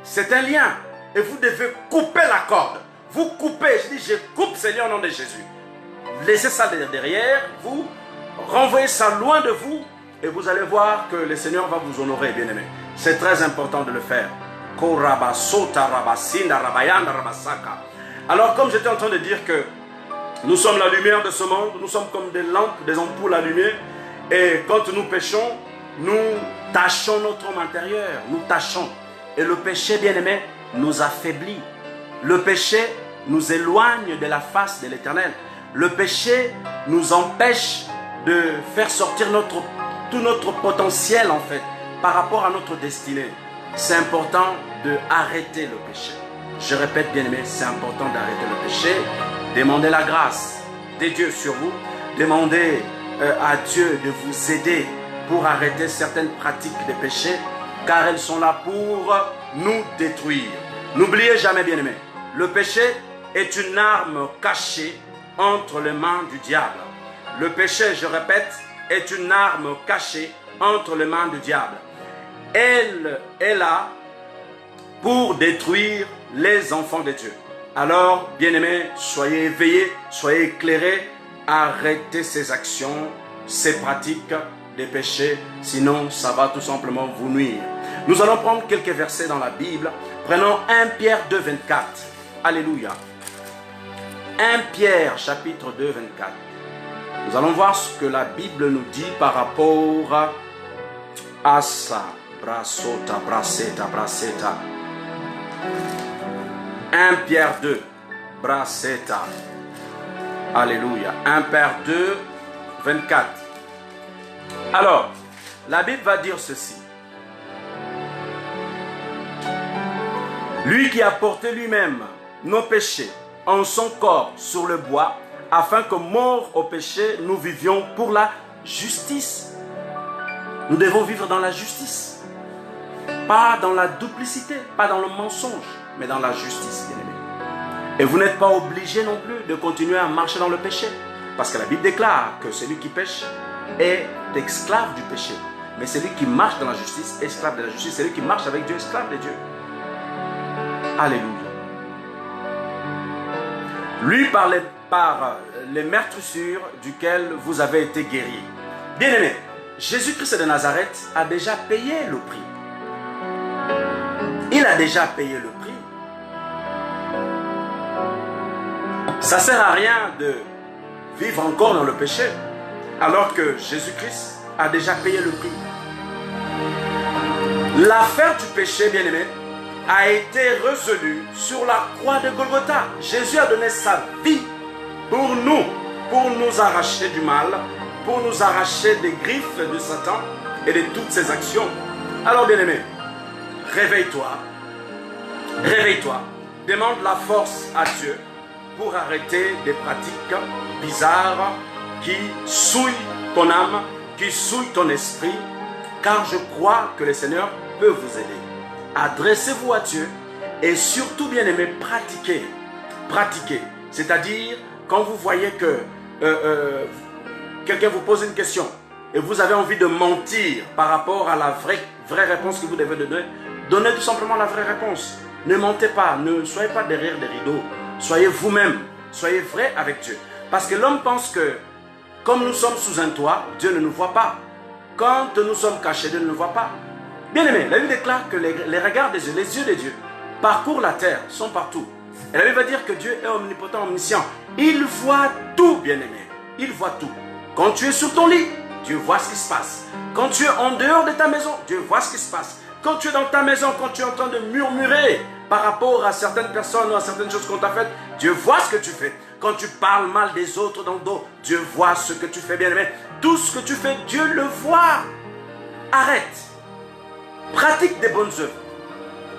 C'est un lien. Et vous devez couper la corde. Vous coupez. Je dis, je coupe ce lien au nom de Jésus. Laissez ça derrière vous. Renvoyez ça loin de vous. Et vous allez voir que le Seigneur va vous honorer, bien aimé. C'est très important de le faire. Alors, comme j'étais en train de dire que nous sommes la lumière de ce monde, nous sommes comme des lampes, des ampoules allumées. Et quand nous péchons, nous tâchons notre homme intérieur, nous tâchons. Et le péché, bien-aimé, nous affaiblit. Le péché nous éloigne de la face de l'Éternel. Le péché nous empêche de faire sortir tout notre potentiel, en fait, par rapport à notre destinée. C'est important d'arrêter le péché. Je répète, bien-aimé, c'est important d'arrêter le péché. Demandez la grâce de Dieu sur vous. Demandez à Dieu de vous aider pour arrêter certaines pratiques de péché, car elles sont là pour nous détruire. N'oubliez jamais, bien-aimé, le péché est une arme cachée entre les mains du diable. Le péché, je répète, est une arme cachée entre les mains du diable. Elle est là pour détruire les enfants de Dieu. Alors, bien-aimés, soyez éveillés, soyez éclairés, arrêtez ces actions, ces pratiques des péchés, sinon ça va tout simplement vous nuire. Nous allons prendre quelques versets dans la Bible. Prenons 1 Pierre 2, 24. Alléluia. 1 Pierre chapitre 2, 24. Nous allons voir ce que la Bible nous dit par rapport à ça. Brasota, braseta, braseta. 1 Pierre 2, braseta. Alléluia. 1 Pierre 2, 24. Alors, la Bible va dire ceci. Lui qui a porté lui-même nos péchés en son corps sur le bois, afin que, morts au péché, nous vivions pour la justice. Nous devons vivre dans la justice. Pas dans la duplicité, pas dans le mensonge, mais dans la justice, bien aimé. Et vous n'êtes pas obligé non plus de continuer à marcher dans le péché. Parce que la Bible déclare que celui qui pêche est esclave du péché. Mais celui qui marche dans la justice, esclave de la justice. Celui qui marche avec Dieu, esclave de Dieu. Alléluia. Lui par les meurtrissures duquel vous avez été guéris. Bien-aimé, Jésus-Christ de Nazareth a déjà payé le prix. Il a déjà payé le prix. Ça ne sert à rien de vivre encore dans le péché alors que Jésus-Christ a déjà payé le prix. L'affaire du péché, bien-aimé, a été résolue sur la croix de Golgotha. Jésus a donné sa vie pour nous arracher du mal, pour nous arracher des griffes de Satan, et de toutes ses actions. Alors bien-aimé, réveille-toi, réveille-toi, demande la force à Dieu pour arrêter des pratiques bizarres qui souillent ton âme, qui souillent ton esprit, car je crois que le Seigneur peut vous aider. Adressez-vous à Dieu et surtout, bien-aimé, pratiquez. Pratiquez. C'est-à-dire, quand vous voyez que quelqu'un vous pose une question et vous avez envie de mentir par rapport à la vraie réponse que vous devez donner, donnez tout simplement la vraie réponse. Ne mentez pas, ne soyez pas derrière des rideaux. Soyez vous-même, soyez vrai avec Dieu. Parce que l'homme pense que, comme nous sommes sous un toit, Dieu ne nous voit pas. Quand nous sommes cachés, Dieu ne nous voit pas. Bien aimé, la Bible déclare que les regards des yeux, les yeux de Dieu, parcourent la terre, sont partout. Et la Bible va dire que Dieu est omnipotent, omniscient. Il voit tout, bien aimé. Il voit tout. Quand tu es sur ton lit, Dieu voit ce qui se passe. Quand tu es en dehors de ta maison, Dieu voit ce qui se passe. Quand tu es dans ta maison, quand tu es en train de murmurer par rapport à certaines personnes ou à certaines choses qu'on t'a faites, Dieu voit ce que tu fais. Quand tu parles mal des autres dans le dos, Dieu voit ce que tu fais, bien aimé. Tout ce que tu fais, Dieu le voit. Arrête. Pratique des bonnes œuvres.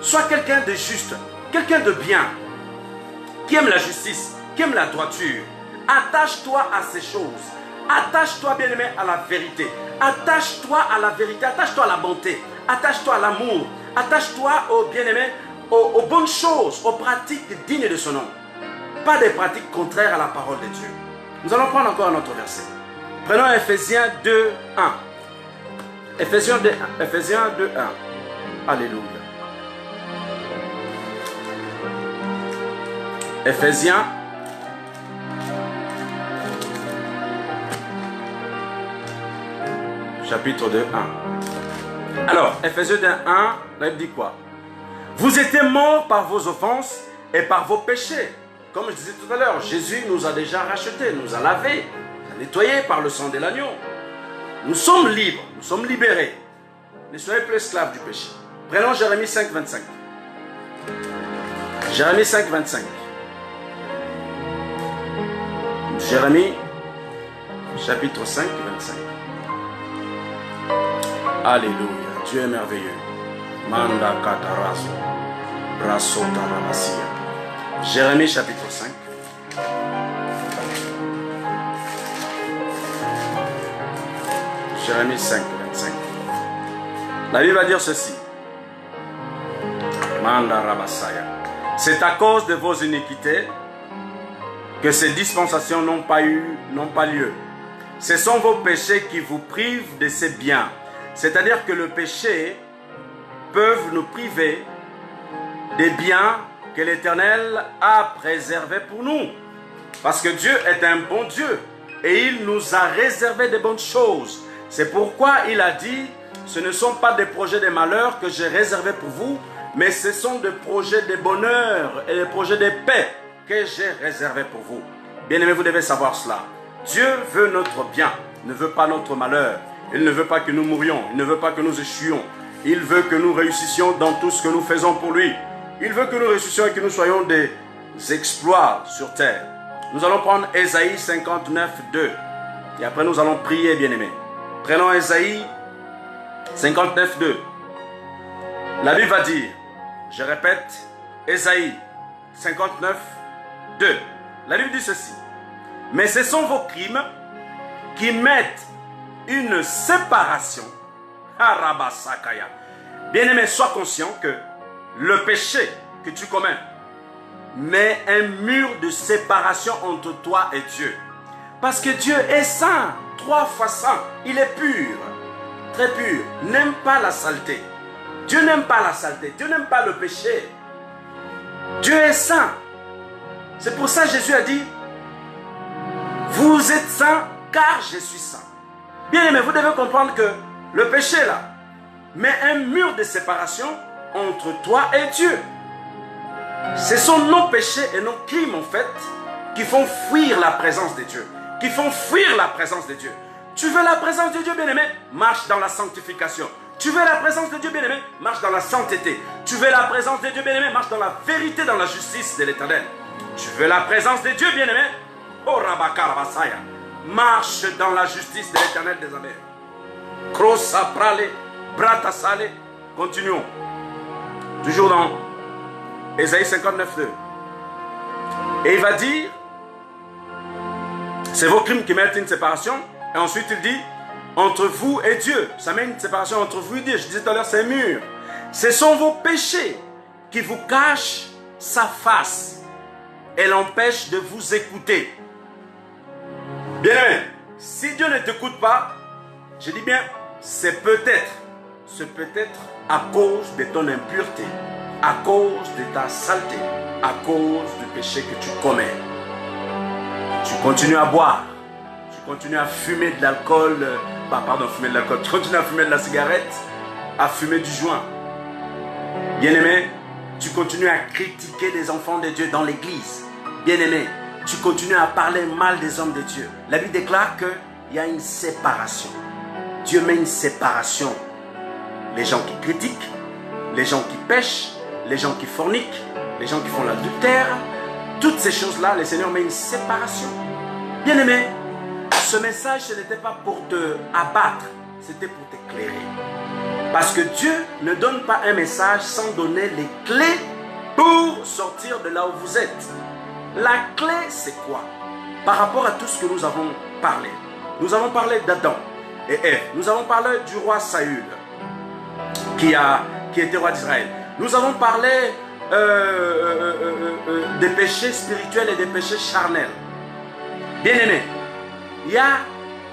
Sois quelqu'un de juste, quelqu'un de bien, qui aime la justice, qui aime la droiture. Attache-toi à ces choses. Attache-toi, bien aimé, à la vérité. Attache-toi à la vérité. Attache-toi à la bonté. Attache-toi à l'amour. Attache-toi au bien-aimé, aux bonnes choses, aux pratiques dignes de son nom. Pas des pratiques contraires à la parole de Dieu. Nous allons prendre encore un autre verset. Prenons Ephésiens 2, 1. Ephésiens 2, 1. Alléluia. Ephésiens chapitre 2, 1. Alors, Ephésiens 2, 1, la Bible dit quoi? Vous étiez morts par vos offenses et par vos péchés. Comme je disais tout à l'heure, Jésus nous a déjà rachetés, nous a lavés, nous a nettoyés par le sang de l'agneau. Nous sommes libres, nous sommes libérés. Ne soyez plus esclaves du péché. Prenons Jérémie 5, 25. Jérémie 5, 25. Jérémie, chapitre 5, 25. Alléluia, Dieu est merveilleux. Manda katarazo, brasso tarabasia. Jérémie, chapitre 5. Jérémie 5, 25. La Bible va dire ceci. Manda rabasaya. C'est à cause de vos iniquités que ces dispensations n'ont pas lieu. Ce sont vos péchés qui vous privent de ces biens. C'est-à-dire que le péché peut nous priver des biens que l'Éternel a préservés pour nous. Parce que Dieu est un bon Dieu et il nous a réservé de bonnes choses. C'est pourquoi il a dit, ce ne sont pas des projets de malheur que j'ai réservés pour vous, mais ce sont des projets de bonheur et des projets de paix que j'ai réservés pour vous. Bien-aimés, vous devez savoir cela. Dieu veut notre bien, ne veut pas notre malheur. Il ne veut pas que nous mourions, il ne veut pas que nous échouions. Il veut que nous réussissions dans tout ce que nous faisons pour lui. Il veut que nous réussissions et que nous soyons des exploits sur terre. Nous allons prendre Ésaïe 59, 2. Et après nous allons prier, bien-aimés. Prenons Ésaïe 59, 2. La Bible va dire, je répète, Ésaïe 59, 2. La Bible dit ceci. Mais ce sont vos crimes qui mettent une séparation. Bien-aimé, sois conscient que le péché que tu commets met un mur de séparation entre toi et Dieu. Parce que Dieu est saint, 3 fois saint. Il est pur, très pur, n'aime pas la saleté. Dieu n'aime pas la saleté, Dieu n'aime pas le péché. Dieu est saint. C'est pour ça que Jésus a dit, vous êtes saints car je suis saint. Bien aimé, vous devez comprendre que le péché là met un mur de séparation entre toi et Dieu. Ce sont nos péchés et nos crimes en fait qui font fuir la présence de Dieu. Qui font fuir la présence de Dieu. Tu veux la présence de Dieu, bien-aimé? Marche dans la sanctification. Tu veux la présence de Dieu, bien-aimé? Marche dans la sainteté. Tu veux la présence de Dieu, bien-aimé? Marche dans la vérité, dans la justice de l'Éternel. Tu veux la présence de Dieu, bien-aimé? Oh Rabakarabasaya. Marche dans la justice de l'Éternel des armées. Crossa prale, brata sale. Continuons. Toujours dans Ésaïe 59:2. Et il va dire, c'est vos crimes qui mettent une séparation. Et ensuite il dit, entre vous et Dieu. Ça met une séparation entre vous et Dieu. Je disais tout à l'heure, c'est un mur. Ce sont vos péchés qui vous cachent sa face et l'empêchent de vous écouter. Bien-aimé, si Dieu ne t'écoute pas, je dis bien, c'est peut-être à cause de ton impureté, à cause de ta saleté, à cause du péché que tu commets. Tu continues à boire, tu continues à fumer de l'alcool, fumer de l'alcool, tu continues à fumer de la cigarette, à fumer du joint. Bien-aimé, tu continues à critiquer les enfants de Dieu dans l'église. Bien-aimé, tu continues à parler mal des hommes de Dieu. La Bible déclare qu'il y a une séparation. Dieu met une séparation. Les gens qui critiquent, les gens qui pêchent, les gens qui forniquent, les gens qui font l'adultère, toutes ces choses-là, le Seigneur met une séparation. Bien-aimé, ce message, ce n'était pas pour te abattre, c'était pour t'éclairer. Parce que Dieu ne donne pas un message sans donner les clés pour sortir de là où vous êtes. La clé, c'est quoi? Par rapport à tout ce que nous avons parlé. Nous avons parlé d'Adam et Ève. Nous avons parlé du roi Saül, qui était roi d'Israël. Nous avons parlé des péchés spirituels et des péchés charnels. Bien-aimés, il y a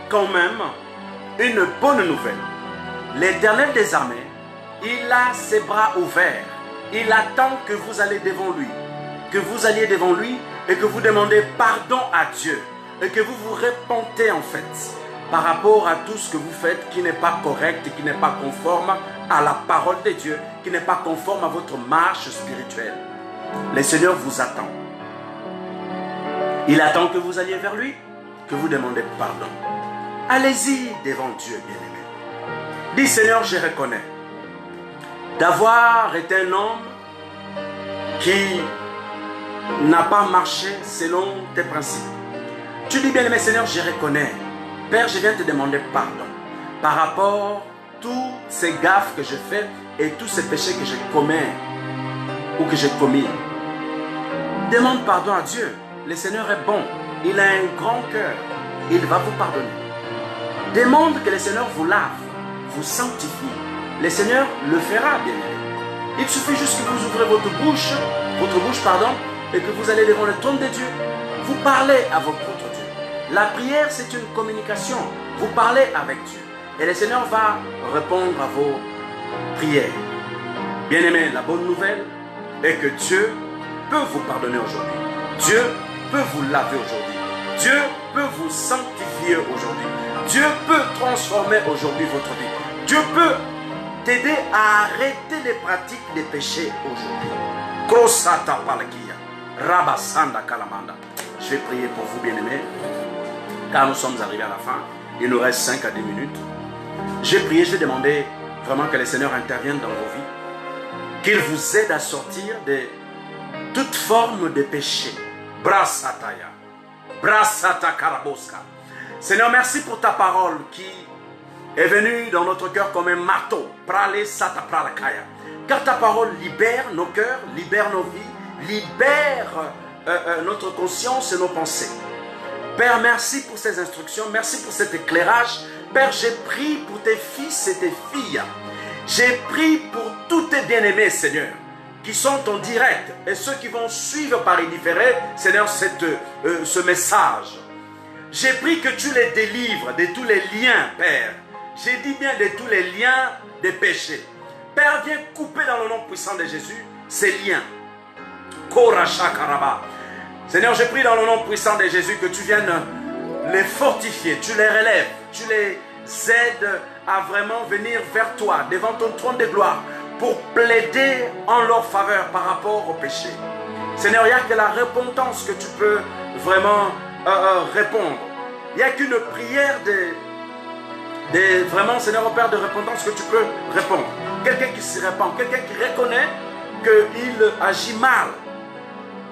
quand même une bonne nouvelle. L'Éternel des armées, il a ses bras ouverts. Il attend que vous alliez devant lui. Que vous alliez devant lui et que vous demandez pardon à Dieu. Et que vous vous repentez en fait par rapport à tout ce que vous faites qui n'est pas correct et qui n'est pas conforme à la parole de Dieu, qui n'est pas conforme à votre marche spirituelle. Le Seigneur vous attend. Il attend que vous alliez vers lui, que vous demandez pardon. Allez-y devant Dieu, bien-aimé. Dis, Seigneur, je reconnais d'avoir été un homme qui n'a pas marché selon tes principes. Tu dis, bien-aimé, Seigneur, je reconnais. Père, je viens te demander pardon par rapport à tous ces gaffes que je fais et tous ces péchés que je commets ou que j'ai commis. Demande pardon à Dieu. Le Seigneur est bon. Il a un grand cœur. Il va vous pardonner. Demande que le Seigneur vous lave, vous sanctifie. Le Seigneur le fera, bien-aimé. Il suffit juste que vous ouvrez votre bouche, et que vous allez devant le trône de Dieu. Vous parlez à votre Dieu. La prière, c'est une communication. Vous parlez avec Dieu. Et le Seigneur va répondre à vos prières. Bien-aimé, la bonne nouvelle est que Dieu peut vous pardonner aujourd'hui. Dieu peut vous laver aujourd'hui. Dieu peut vous sanctifier aujourd'hui. Dieu peut transformer aujourd'hui votre vie. Dieu peut t'aider à arrêter les pratiques des péchés aujourd'hui. Krosata palakia, Rabasanda kalamanda. Je vais prier pour vous, bien-aimés, car nous sommes arrivés à la fin. Il nous reste 5 à 10 minutes. J'ai prié, j'ai demandé vraiment que le Seigneur intervienne dans vos vies, qu'il vous aide à sortir de toute forme de péché. Brasataya, Brasata karaboska. Seigneur, merci pour ta parole qui est venue dans notre cœur comme un marteau. Prale sata pralakaya. Car ta parole libère nos cœurs, libère nos vies, libère notre conscience et nos pensées. Père, merci pour ces instructions, merci pour cet éclairage. Père, j'ai prié pour tes fils et tes filles. J'ai prié pour tous tes bien-aimés, Seigneur, qui sont en direct et ceux qui vont suivre par indifféré, Seigneur, ce message. J'ai prié que tu les délivres de tous les liens, Père. J'ai dit bien de tous les liens des péchés. Père, viens couper dans le nom puissant de Jésus ces liens. Korashakaraba. Seigneur, je prie dans le nom puissant de Jésus que tu viennes les fortifier, tu les relèves, tu les aides à vraiment venir vers toi, devant ton trône de gloire, pour plaider en leur faveur par rapport au péché. Seigneur, il n'y a que la repentance que tu peux vraiment répondre. Il n'y a qu'une prière vraiment, Seigneur, au Père, de repentance que tu peux répondre. Quelqu'un qui se repent, quelqu'un qui reconnaît qu'il agit mal.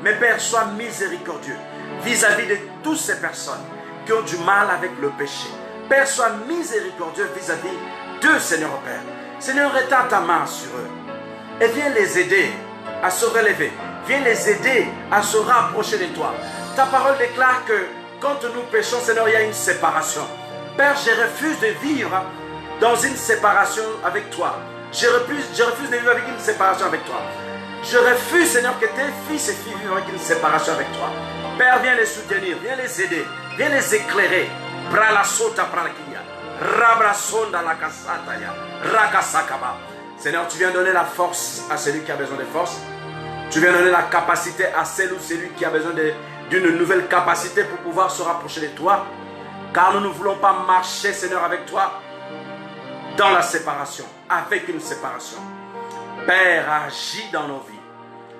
Mais Père, sois miséricordieux vis-à-vis de toutes ces personnes qui ont du mal avec le péché. Père, sois miséricordieux vis-à-vis d'eux, Seigneur Père. Seigneur, étends ta main sur eux et viens les aider à se relever. Viens les aider à se rapprocher de toi. Ta parole déclare que quand nous péchons, Seigneur, il y a une séparation. Père, je refuse de vivre dans une séparation avec toi. Je refuse de vivre avec une séparation avec toi. Je refuse, Seigneur, que tes fils et filles vivent avec une séparation avec toi. Père, viens les soutenir, viens les aider, viens les éclairer. Seigneur, tu viens donner la force à celui qui a besoin de force. Tu viens donner la capacité à celle ou celui qui a besoin d'une nouvelle capacité pour pouvoir se rapprocher de toi. Car nous ne voulons pas marcher, Seigneur, avec toi dans la séparation, avec une séparation. Père, agis dans nos vies.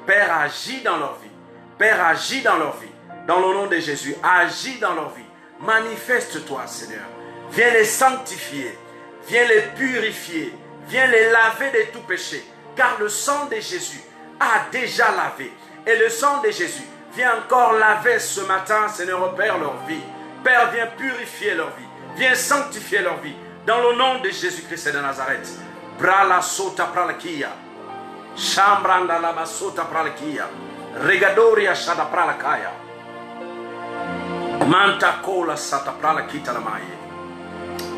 Père, agis dans leur vie. Père, agis dans leur vie. Dans le nom de Jésus, agis dans leur vie. Manifeste-toi, Seigneur. Viens les sanctifier. Viens les purifier. Viens les laver de tout péché. Car le sang de Jésus a déjà lavé. Et le sang de Jésus vient encore laver ce matin, Seigneur Père, leur vie. Père, viens purifier leur vie. Viens sanctifier leur vie. Dans le nom de Jésus-Christ de Nazareth. Brala sota pralakia. Chambranda lama sota pralakia. Regadoria shada pralakaya. Manta kola sata pralakita lamaye.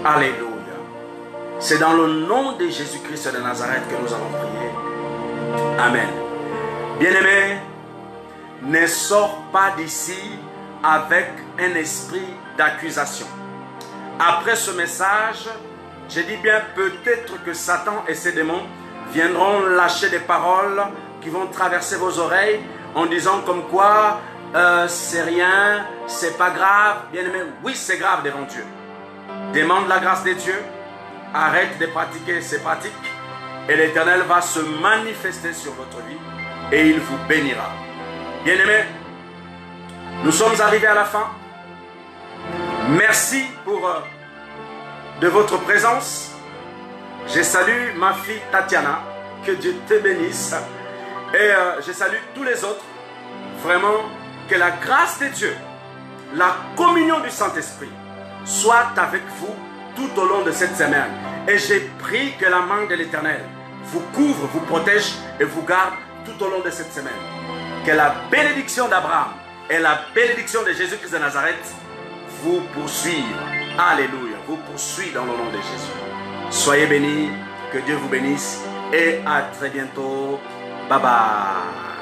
Alléluia. C'est dans le nom de Jésus-Christ de Nazareth que nous avons prié. Amen. Bien-aimés, ne sors pas d'ici avec un esprit d'accusation. Après ce message, je dis bien peut-être que Satan et ses démons viendront lâcher des paroles qui vont traverser vos oreilles en disant comme quoi c'est rien, c'est pas grave. Bien-aimé, oui c'est grave devant Dieu. Demande la grâce de Dieu, arrête de pratiquer ces pratiques et l'Éternel va se manifester sur votre vie et il vous bénira. Bien-aimés, nous sommes arrivés à la fin. Merci de votre présence. Je salue ma fille Tatiana, que Dieu te bénisse. Et je salue tous les autres. Vraiment, que la grâce de Dieu, la communion du Saint-Esprit soit avec vous tout au long de cette semaine. Et j'ai pris que la main de l'Éternel vous couvre, vous protège et vous garde tout au long de cette semaine. Que la bénédiction d'Abraham et la bénédiction de Jésus-Christ de Nazareth vous poursuivent. Alléluia. Vous poursuivent dans le nom de Jésus. Soyez bénis. Que Dieu vous bénisse. Et à très bientôt. Bye bye.